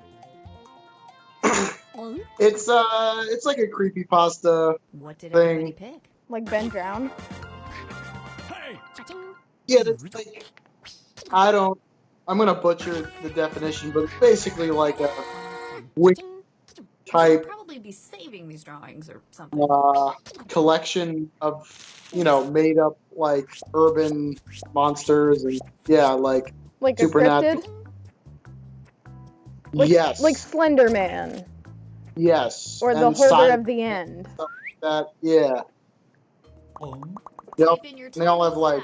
Ding. It's like a creepypasta. What did Thing. everybody pick? Like Ben Drown? Hey! Cha-ching. Yeah, that's like I'm gonna butcher the definition, but it's basically like a witch Cha-ching. You should type probably be saving these drawings or something. collection of made up like urban monsters and like Like a Supernatural. cryptid? Like, yes, Like Slender Man. yes, Or the and Holder silent of the End. stuff like that. Yeah, Type in your they all have, titles like,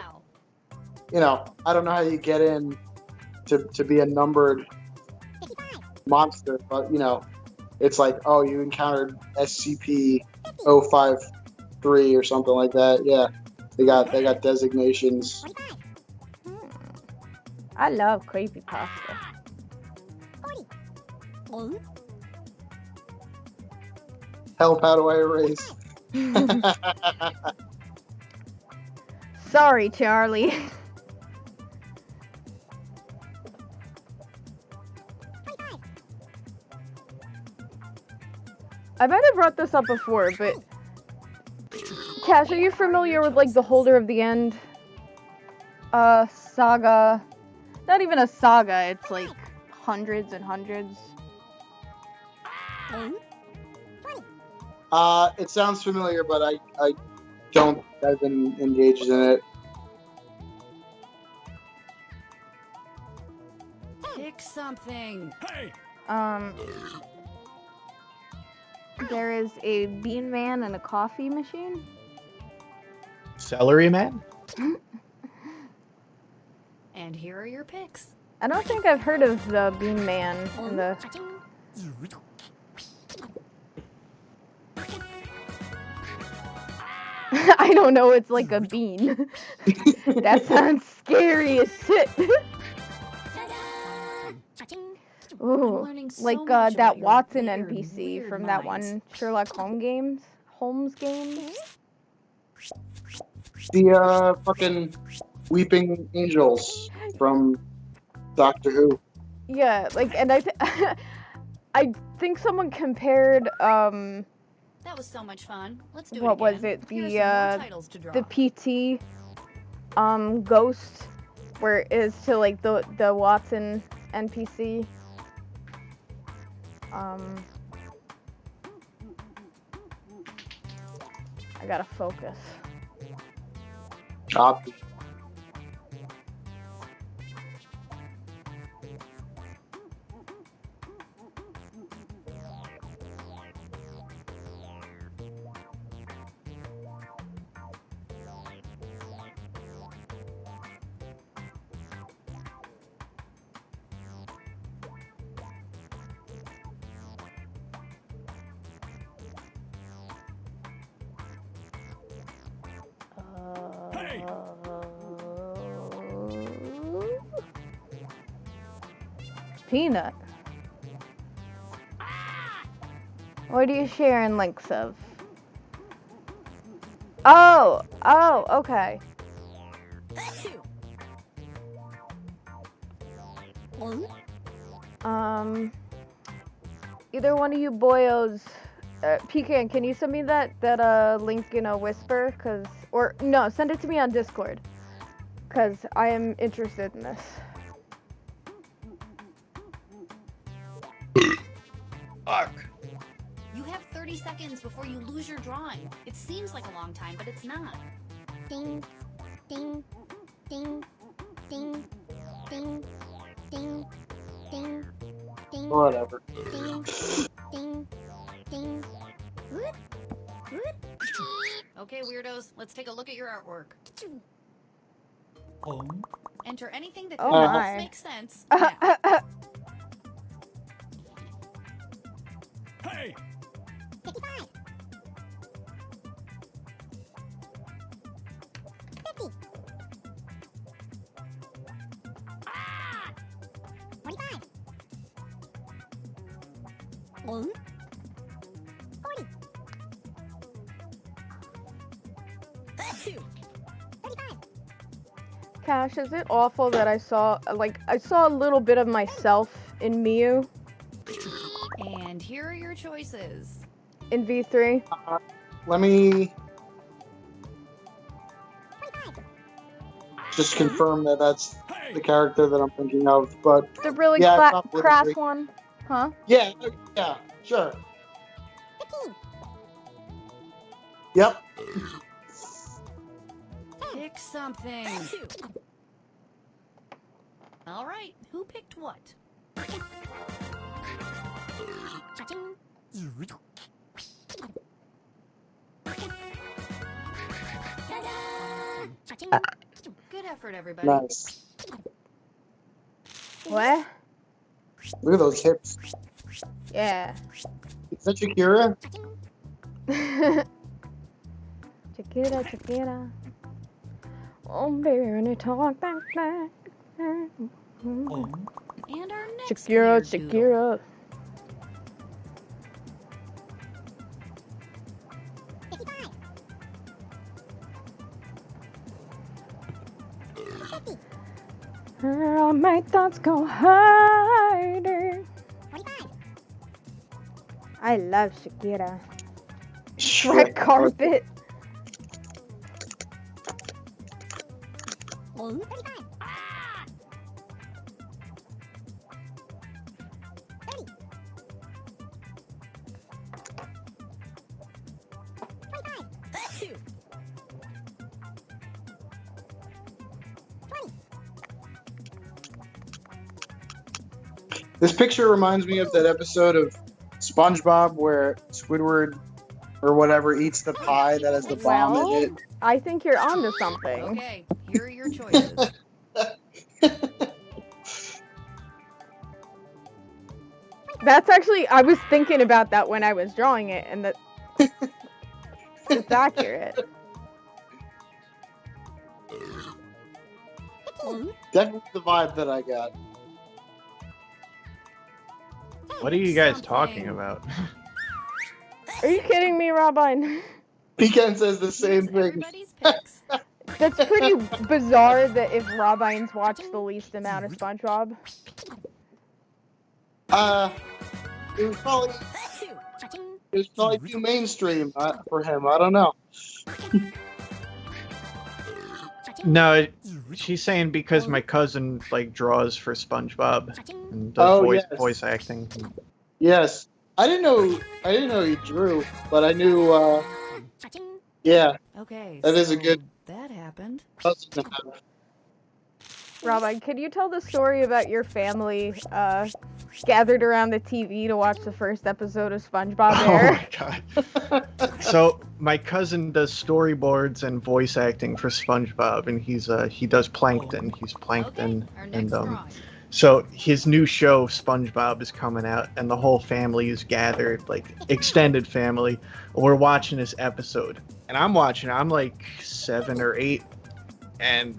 now. I don't know how you get in to be a numbered 55. monster, but it's like, oh, you encountered SCP-053 3 or something like that. Yeah, they got designations. 45. I love creepypasta. 40. Help! How do I erase? Sorry, Charlie. 25. I might have brought this up before, but Cash, are you familiar with like the Holder of the End saga? Not even a saga, it's like hundreds and hundreds. 20. It sounds familiar, but I don't. I've been engaged in it. Pick something. Hey! There is a bean man and a coffee machine. Celery Man? And here are your picks. I don't think I've heard of the bean man and the. I don't know, it's like a bean. That sounds scary as shit. Ooh, learning so like much about that your Watson weird, NPC weird from that minds. one Sherlock Holmes game. The fucking Weeping Angels from Doctor Who. Yeah, like, and I think someone compared That was so much fun. Let's do it what again. was it, Here are the some more titles to draw. the PT ghost, where it is to like the Watson NPC. I gotta focus. Copy. Peanut. What are you sharing links of? Oh, okay. Either one of you boyos, Pecan, can you send me that link in a whisper? Or no, send it to me on Discord, cause I am interested in this. Fuck. You have 30 seconds before you lose your drawing. It seems like a long time, but it's not. Ding, ding, ding, ding, ding, ding, ding, ding, Whatever. ding, ding, ding. Whoop, whoop. Okay, weirdos, let's take a look at your artwork. Enter anything that Oh could my. almost make sense. Now. Hey! 55. 50. 45. 40. Cash, is it awful that I saw a little bit of myself in Miu And here are your choices. in V3? Let me just confirm that that's the character that I'm thinking of. But The really yeah, probably crass V3. one? Huh? Yeah, sure. 15. Yep. Pick something. All right, who picked what? Cha-ching. Cha-ching. Good effort, everybody. Nice. What? Look at those hips. Yeah. Is that Shakira? Cha-ching. Shakira. Oh, baby, when you talk back. And our next Shakira, weird doodle. Shakira. 55. 50. All my thoughts go harder. 45. I love Shakira. Shrek Red carpet. 35. 30. 25. 20. This picture reminds me of that episode of SpongeBob where Squidward or whatever eats the pie that has the bomb Well, in it. I think you're onto something. Okay, here are your choices. That's actually, I was thinking about that when I was drawing it, and that it's accurate. 15. Definitely the vibe that I got. What are you guys talking about? Are you kidding me, Robin? Pecan says the same Here's thing. everybody's picks. That's pretty bizarre that if Robin's watched the least amount of SpongeBob. It was probably Cha-ching. too mainstream for him. I don't know. Cha-ching. No, she's saying because my cousin like draws for SpongeBob Cha-ching. and does Oh, yes. voice acting. Yes, I didn't know he drew, but I knew. Cha-ching. Yeah, Okay, That is a so good- that happened. cousin to have. Robin, could you tell the story about your family gathered around the TV to watch the first episode of SpongeBob Oh air? my god. So my cousin does storyboards and voice acting for SpongeBob, and he does Plankton. He's Plankton, Okay, our and next drawing. so his new show SpongeBob is coming out, and the whole family is gathered, like extended family. We're watching this episode, and I'm watching. I'm like 7 or 8, and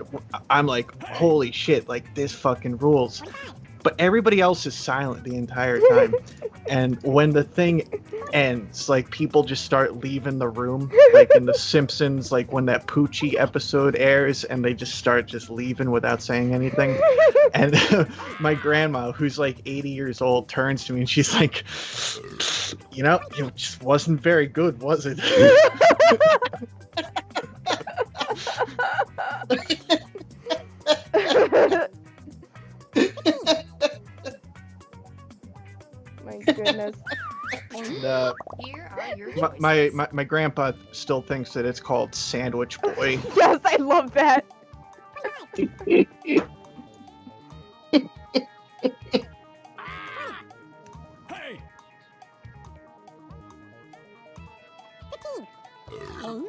I'm like, holy shit! Like this fucking rules. But everybody else is silent the entire time. And when the thing ends, like people just start leaving the room, like in The Simpsons, like when that Poochie episode airs, and they just start just leaving without saying anything. And my grandma, who's like 80 years old, turns to me and she's like, it just wasn't very good, was it? My goodness. And, Here are your my, choices. my grandpa still thinks that it's called Sandwich Boy. Yes, I love that. Hey! 15.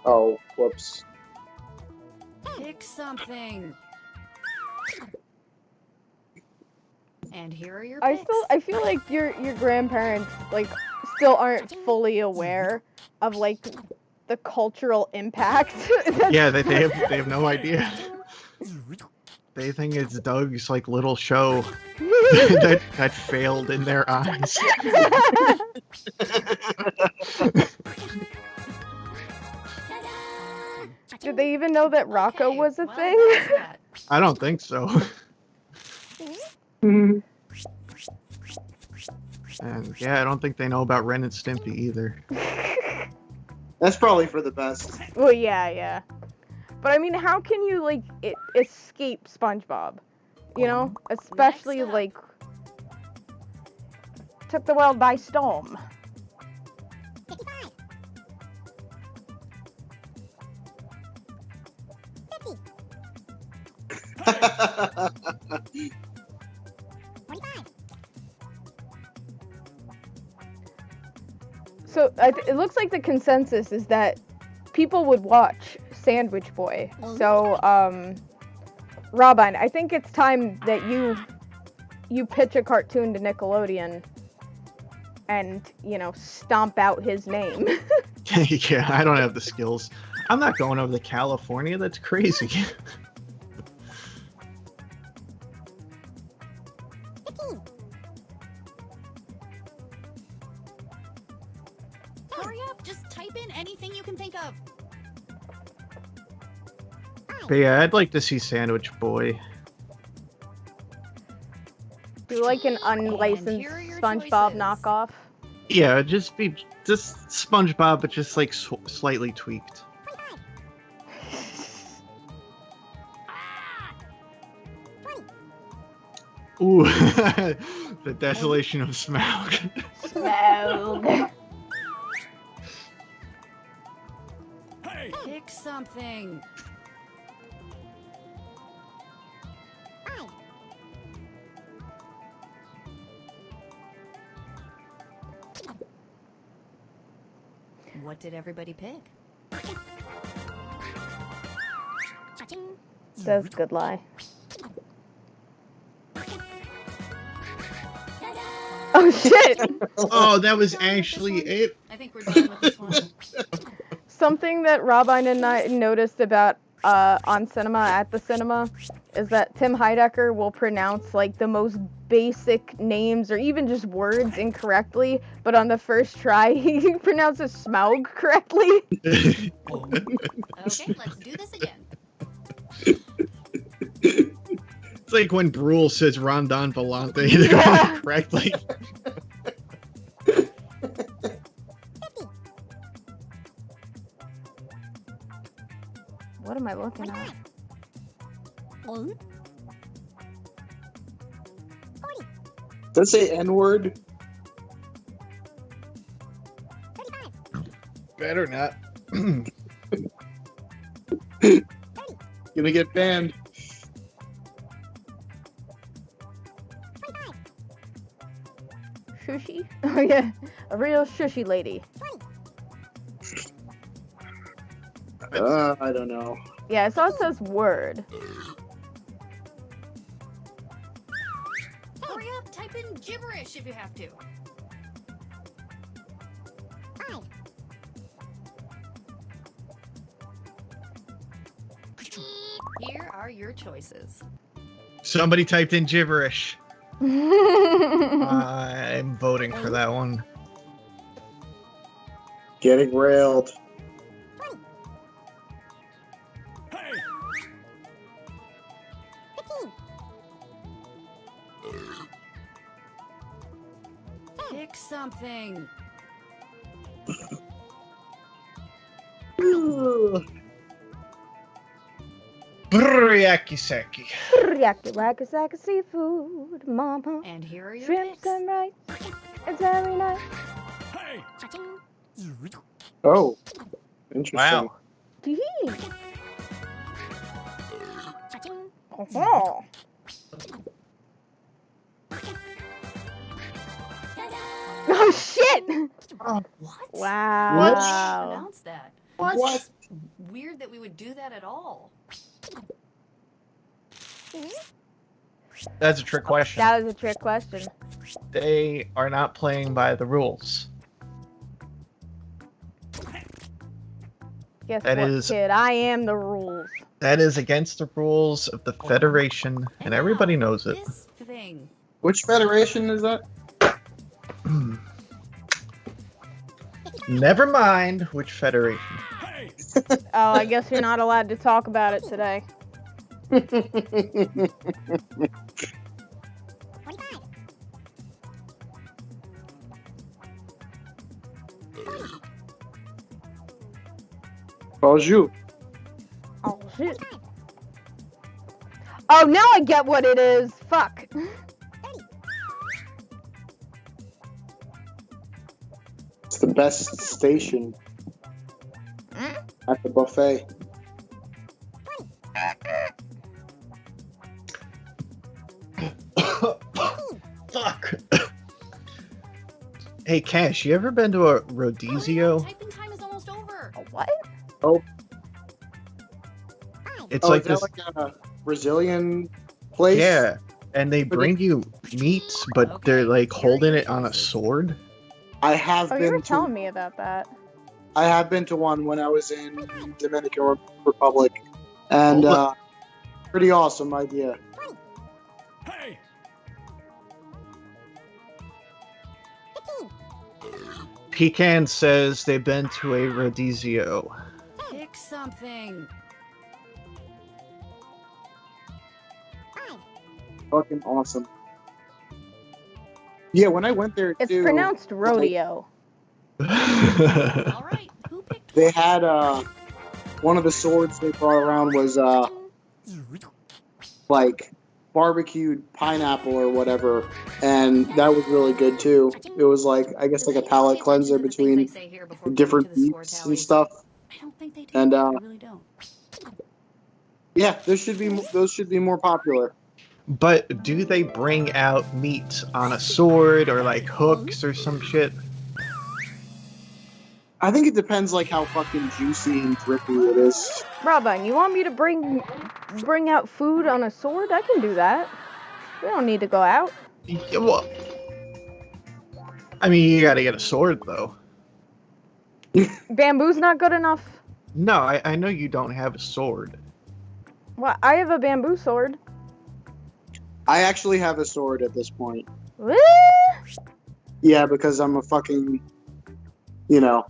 Oh, whoops. Pick something. And here are your picks. I feel like your grandparents like still aren't fully aware of like the cultural impact. Yeah, they have no idea. They think it's Doug's like little show that failed in their eyes. Did they even know that Rocco Okay, was a well, thing? that was that. I don't think so. And yeah, I don't think they know about Ren and Stimpy either. That's probably for the best. Well, yeah. But I mean, how can you like escape SpongeBob? You know, especially Next up. like took the world by storm. 55. 50. 25. So it looks like the consensus is that people would watch Sandwich Boy. So, Robin, I think it's time that you pitch a cartoon to Nickelodeon and, stomp out his name. Yeah, I don't have the skills. I'm not going over to California. That's crazy. 15. Hurry up, just type in anything you can think of. But yeah, I'd like to see Sandwich Boy. Do like an And unlicensed here are your SpongeBob choices. knockoff. Yeah, just SpongeBob, but just like slightly tweaked. 25. Ooh, the desolation of Smaug. Smaug. Hey! Pick something. 5. What did everybody pick? Cha-ching. That's a good lie. Oh shit! Oh, that was actually it. I think we're done with this one. Something that Robin and I noticed about on cinema at the cinema is that Tim Heidecker will pronounce like the most basic names or even just words incorrectly, but on the first try he pronounces Smaug correctly. Okay, let's do this again. It's like when Brule says Rondon Volante correctly. 50. What am I looking at? 25. 40. Does it say N-word? 35. Better not. Gonna get banned. 25. Shushy? Oh yeah, a real shushy lady. 20. I don't know. Yeah, I saw it says word. Hurry up, type in gibberish if you have to. 5. Here are your choices. Somebody typed in gibberish. I'm voting for that one. Getting railed. 20. Hey! 15. Pick something. Brryakiseki. Yakasaka seafood, mama. And here are your Shrimps picks. and rice. It's very nice. Hey! Cha-ching. Oh, interesting. Wow. Tee-hee. Cha-ching. Oh. Oh shit! What? Wow. What? Pronounce that. What? It's weird that we would do that at all. That's a trick question. That was a trick question. They are not playing by the rules. Guess That what, is- kid? I am the rules. That is against the rules of the Federation, and everybody now, knows it. This thing. Which federation is that? Never mind which Federation. Hey! Oh, I guess you're not allowed to talk about it today. 25. Bonjour. Oh shit. Oh, now I get what it is. Fuck. 30. It's the best station at the buffet. Fuck. Hey, Cash, you ever been to a Rodizio? Typing time is almost over. A what? It's Oh, like is that this. like a Brazilian place? Yeah, and they bring you meats, but Okay, they're like here are holding your it on a choices. sword. I have Oh, you been were to. telling me about that. I have been to one when I was in Dominican Republic, and pretty awesome idea. Hey! 15. Pecan says they've been to a rodizio. Pick something. 5. Fucking awesome. Yeah, when I went there It's too, pronounced rodeo. All right. Who picked they what? had one of the swords they brought around was like barbecued pineapple or whatever, and that was really good too. It was like, I guess, like a palate cleanser between the different beats and stuff. I don't think they do. And I really don't. yeah, those should be more popular. But do they bring out meat on a sword or like hooks or some shit? I think it depends like how fucking juicy and drippy it is. Robin, you want me to bring out food on a sword? I can do that. We don't need to go out. Yeah, well, I mean, you gotta get a sword though. Bamboo's not good enough. No, I know you don't have a sword. Well, I have a bamboo sword. I actually have a sword at this point. Woo! Yeah, because I'm a fucking, you know,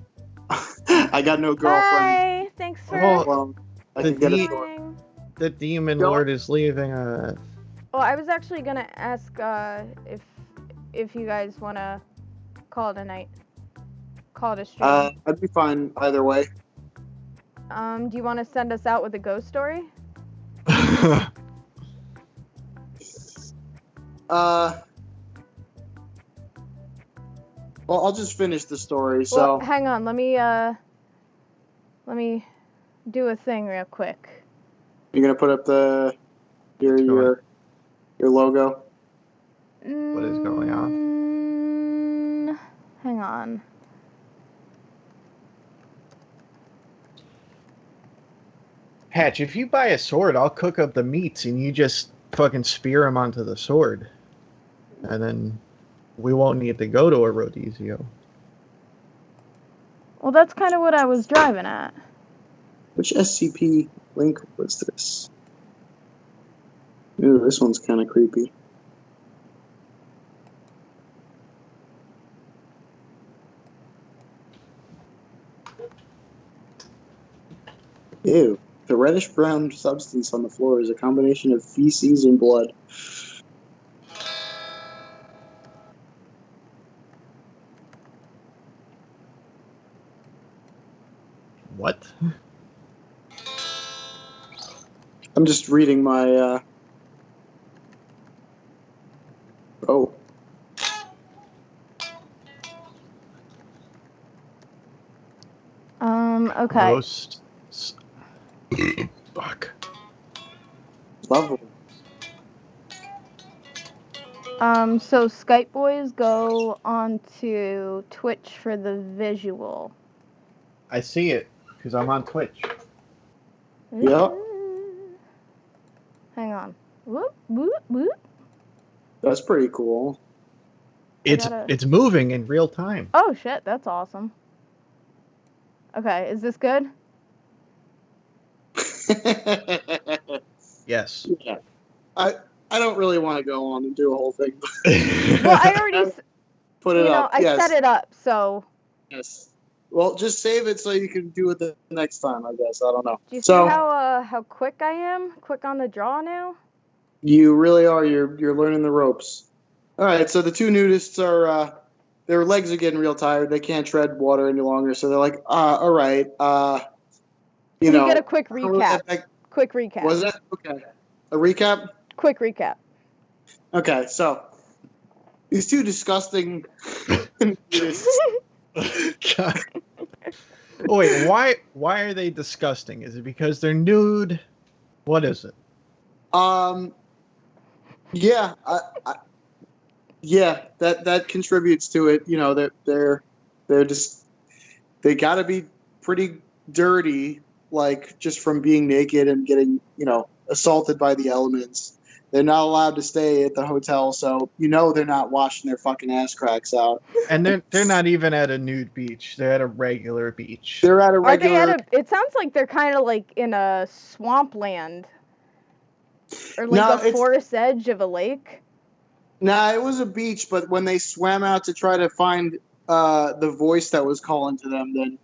I got no girlfriend. Hi, thanks for Well, I the can get a D- sword. joining. The demon Go- lord is leaving us. Well, I was actually gonna ask if you guys wanna call it a night, call it a stream. I'd be fine either way. Do you want to send us out with a ghost story? Well, I'll just finish the story. Well, So, hang on. Let me do a thing real quick. you're gonna put up your logo. What is going on? Hang on. Hatch, if you buy a sword, I'll cook up the meats and you just fucking spear them onto the sword. And then we won't need to go to a rodizio. Well, that's kind of what I was driving at. Which SCP link was this? Ooh, this one's kind of creepy. Ew. The reddish-brown substance on the floor is a combination of feces and blood. What? I'm just reading my, Oh. Okay. Roast. Fuck. Lovely. So Skype boys go onto Twitch for the visual. I see it, because I'm on Twitch. Yep. Hang on. Whoop, whoop, whoop. That's pretty cool. It's moving in real time. Oh shit, that's awesome. Okay, is this good? Yes. Yeah. I don't really want to go on and do a whole thing. Well, I already, Put it up. I Yes. set it up, so. Yes. Well, just save it so you can do it the next time, I guess. I don't know. Do you see So, how quick I am? Quick on the draw now? you really are. You're learning the ropes. All right. So the two nudists are their legs are getting real tired. They can't tread water any longer. So they're like, all right. You Can know. you get a quick recap? Quick recap. Was that okay? A recap. Quick recap. Okay. So these two disgusting nudists. God. Oh, wait, why are they disgusting? Is it because they're nude? What is it? Yeah, yeah, that contributes to it. You know, that they're just, they got to be pretty dirty, like just from being naked and getting, you know, assaulted by the elements. They're not allowed to stay at the hotel, so they're not washing their fucking ass cracks out. And they're not even at a nude beach. They're at a regular beach. They're at a Are they regular. at a? It sounds like they're kind of like in a swampland, or like No, a forest edge of a lake. Nah, it was a beach, but when they swam out to try to find the voice that was calling to them, then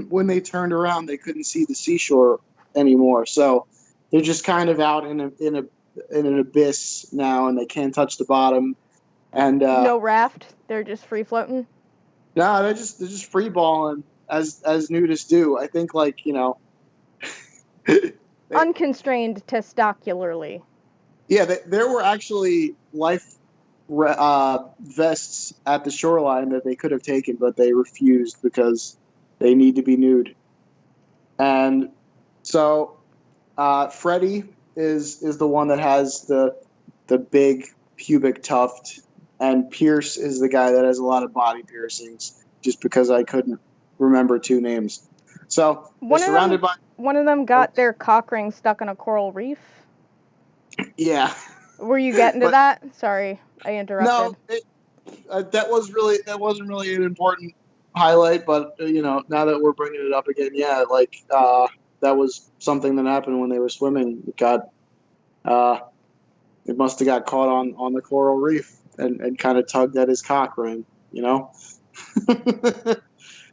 when they turned around, they couldn't see the seashore anymore. So they're just kind of out in an abyss now, and they can't touch the bottom. And No raft. They're just free floating. no, they're just free balling as nudists do. I think Unconstrained testicularly. yeah, there were actually life vests at the shoreline that they could have taken, but they refused because they need to be nude. And so Freddy is the one that has the big pubic tuft, and Pierce is the guy that has a lot of body piercings, just because I couldn't remember two names. So they're surrounded by... One of them got their cock ring stuck in a coral reef. Yeah. Were you getting to that? Sorry, I interrupted. No, that wasn't really an important highlight, but now that we're bringing it up again, yeah, that was something that happened when they were swimming. It must have got caught on the coral reef and kind of tugged at his cock ring,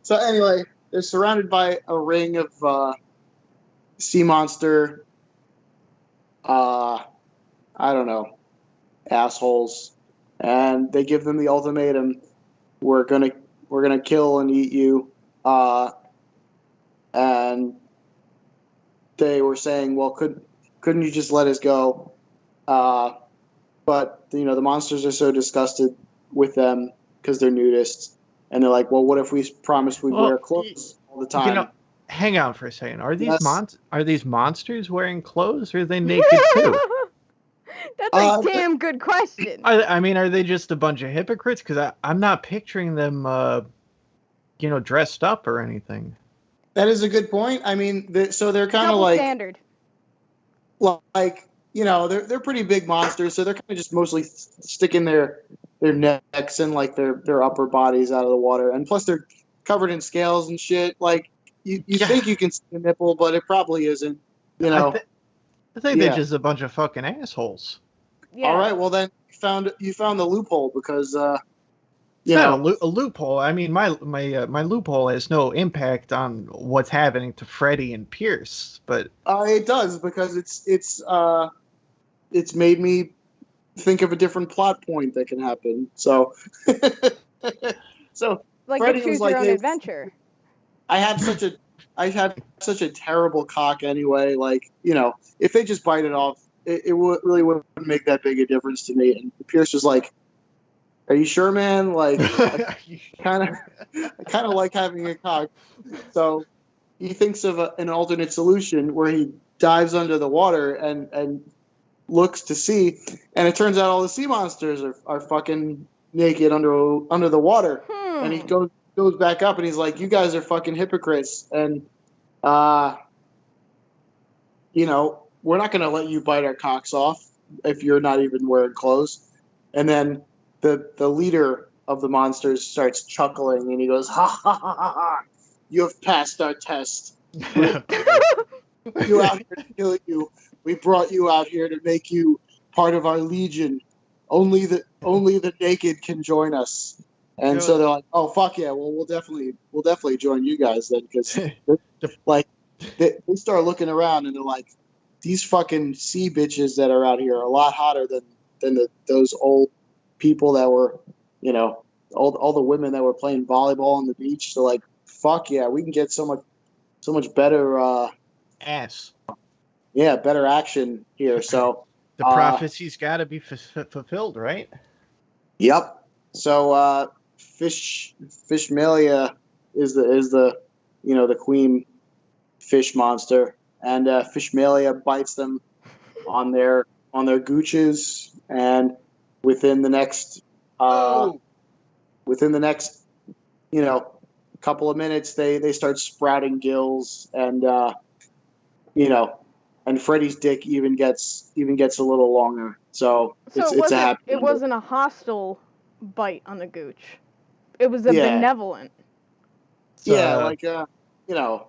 So anyway, they're surrounded by a ring of sea monster, I don't know, assholes, and they give them the ultimatum: we're gonna kill and eat you. And they were saying, well, couldn't you just let us go? But the monsters are so disgusted with them because they're nudists, and they're like, well, what if we promised we'd wear clothes all the time? Hang on for a second. Are these Yes. are these monsters wearing clothes, or are they naked too? That's a damn good question. Are they just a bunch of hypocrites? Because I'm not picturing them, dressed up or anything. That is a good point. I mean, so they're kind of Double standard. They're pretty big monsters, so they're kind of just mostly sticking their necks and their upper bodies out of the water, and plus they're covered in scales and shit. Like you think you can see a nipple, but it probably isn't. I think they're just a bunch of fucking assholes. Yeah. All right, well then you found the loophole because it's not a loophole. I mean, my loophole has no impact on what's happening to Freddy and Pierce, but it does, because it's made me think of a different plot point that can happen. So like Freddy a choose was your own hey, adventure. I had such a terrible cock anyway. If they just bite it off, it really wouldn't make that big a difference to me. And Pierce was like, "Are you sure, man? I kind of like having a cock." So he thinks of an alternate solution where he dives under the water and looks to see, and it turns out all the sea monsters are fucking naked under the water. And he goes back up and he's like, "You guys are fucking hypocrites, and we're not gonna let you bite our cocks off if you're not even wearing clothes." And then the leader of the monsters starts chuckling, and he goes, "Ha ha ha ha ha! You have passed our test. You out here to kill you. We brought you out here to make you part of our legion. Only the naked can join us." And so they're like, "Oh fuck yeah! Well, we'll definitely join you guys then," because they start looking around and they're like, "These fucking sea bitches that are out here are a lot hotter than those old people that were, all the women that were playing volleyball on the beach." So like, fuck yeah, we can get so much better ass. Yeah, better action here. So the prophecy's got to be fulfilled, right? Yep. So Fishmalia is the the queen fish monster, and Fishmalia bites them on their gooches, and within the next couple of minutes they start sprouting gills, and and Freddy's dick even gets a little longer. So So it's a happy it ending. wasn't a hostile bite on the gooch. It was a Yeah. benevolent, Yeah, So, like you know,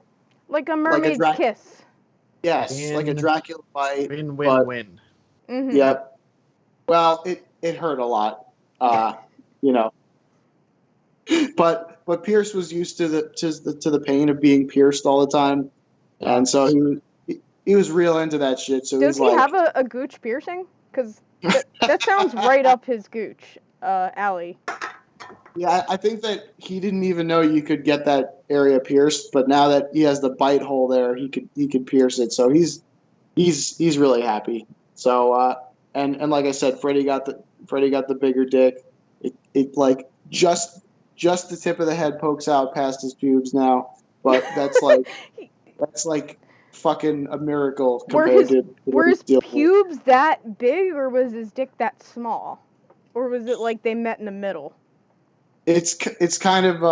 like a like a mermaid's kiss. yes, like a Dracula bite. win, but win. Mm-hmm. Yep. Well, it hurt a lot. You know, but Pierce was used to the pain of being pierced all the time, and so he was real into that shit. So Does he's he like, have a gooch piercing? Because that sounds right up his gooch alley. yeah, I think that he didn't even know you could get that area pierced, but now that he has the bite hole there, he could pierce it. So he's really happy. So and like I said, Freddy got the bigger dick. It like just the tip of the head pokes out past his pubes now, but that's like fucking a miracle compared to what Were he's his dealing with. pubes that big, or was his dick that small, or was it like they met in the middle? It's kind of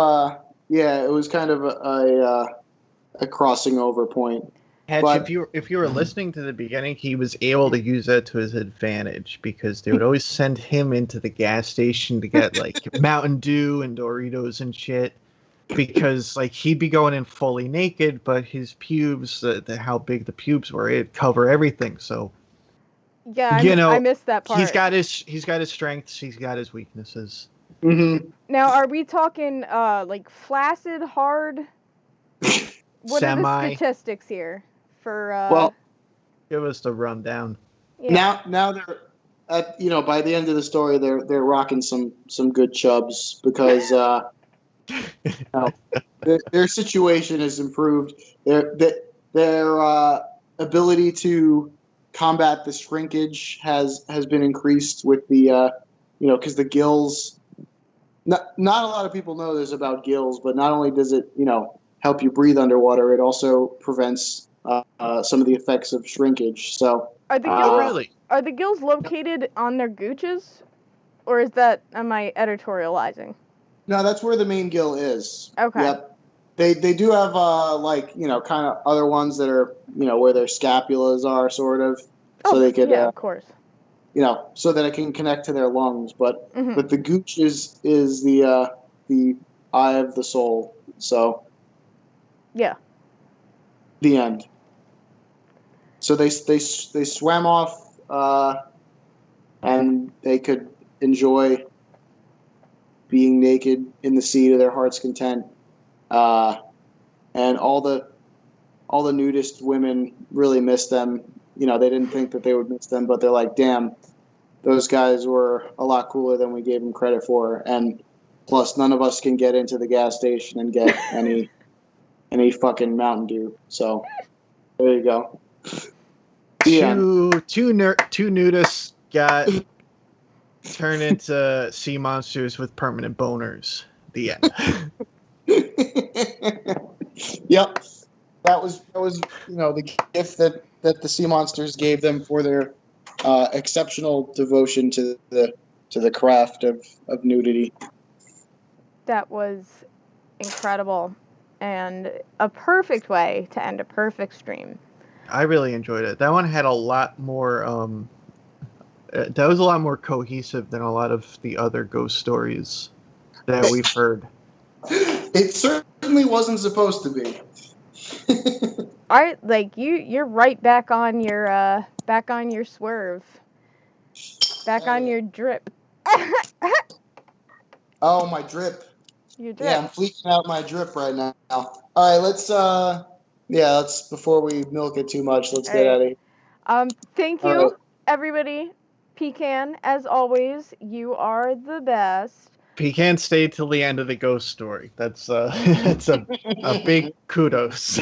it was kind of a crossing over point. Hatch, But if you were listening to the beginning, he was able to use that to his advantage because they would always send him into the gas station to get like Mountain Dew and Doritos and shit. Because like he'd be going in fully naked, but his pubes, how big the pubes were, it'd cover everything. So Yeah, I missed that part. he's got his strengths, he's got his weaknesses. mm-hmm. Now, are we talking like flaccid, hard? What are the statistics here for? Well, give us the rundown. Yeah. Now they're by the end of the story they're rocking some good chubs because their situation has improved. Their ability to combat the shrinkage has been increased with the because the gills. Not a lot of people know this about gills, but not only does it help you breathe underwater, it also prevents some of the effects of shrinkage. So Are the gills really? Are the gills located on their gooches, or am I editorializing? No, that's where the main gill is. Okay. Yep. They do have kind of other ones that are where their scapulas are sort of, so they could of course. So that it can connect to their lungs. But Mhm. but the gooch is the eye of the soul. So Yeah. the end. So they swam off, and they could enjoy being naked in the sea to their heart's content. And all the nudist women really missed them. They didn't think that they would miss them, but they're like, damn, those guys were a lot cooler than we gave them credit for. And plus, none of us can get into the gas station and get any fucking Mountain Dew. So there you go. Two nudists got turned into sea monsters with permanent boners. The end. Yep. That was the gift that the sea monsters gave them for their exceptional devotion to the craft of nudity. That was incredible, and a perfect way to end a perfect stream. I really enjoyed it. That one had a lot more. That was a lot more cohesive than a lot of the other ghost stories that we've heard. It certainly wasn't supposed to be. All right, like you're right back on your swerve, back on your drip. Oh, my drip. Your drip. Yeah, I'm fleeking out my drip right now. All right, let's before we milk it too much, let's get out of here. Thank you, everybody. Pecan, as always, you are the best. Pecan stayed till the end of the ghost story. That's that's a big kudos.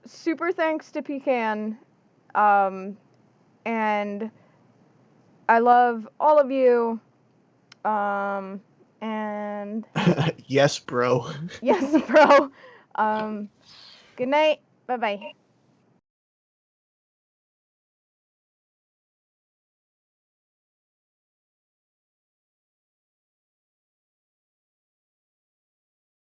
Super thanks to Pecan, and I love all of you. And yes, bro. yes, bro. Good night. Bye bye.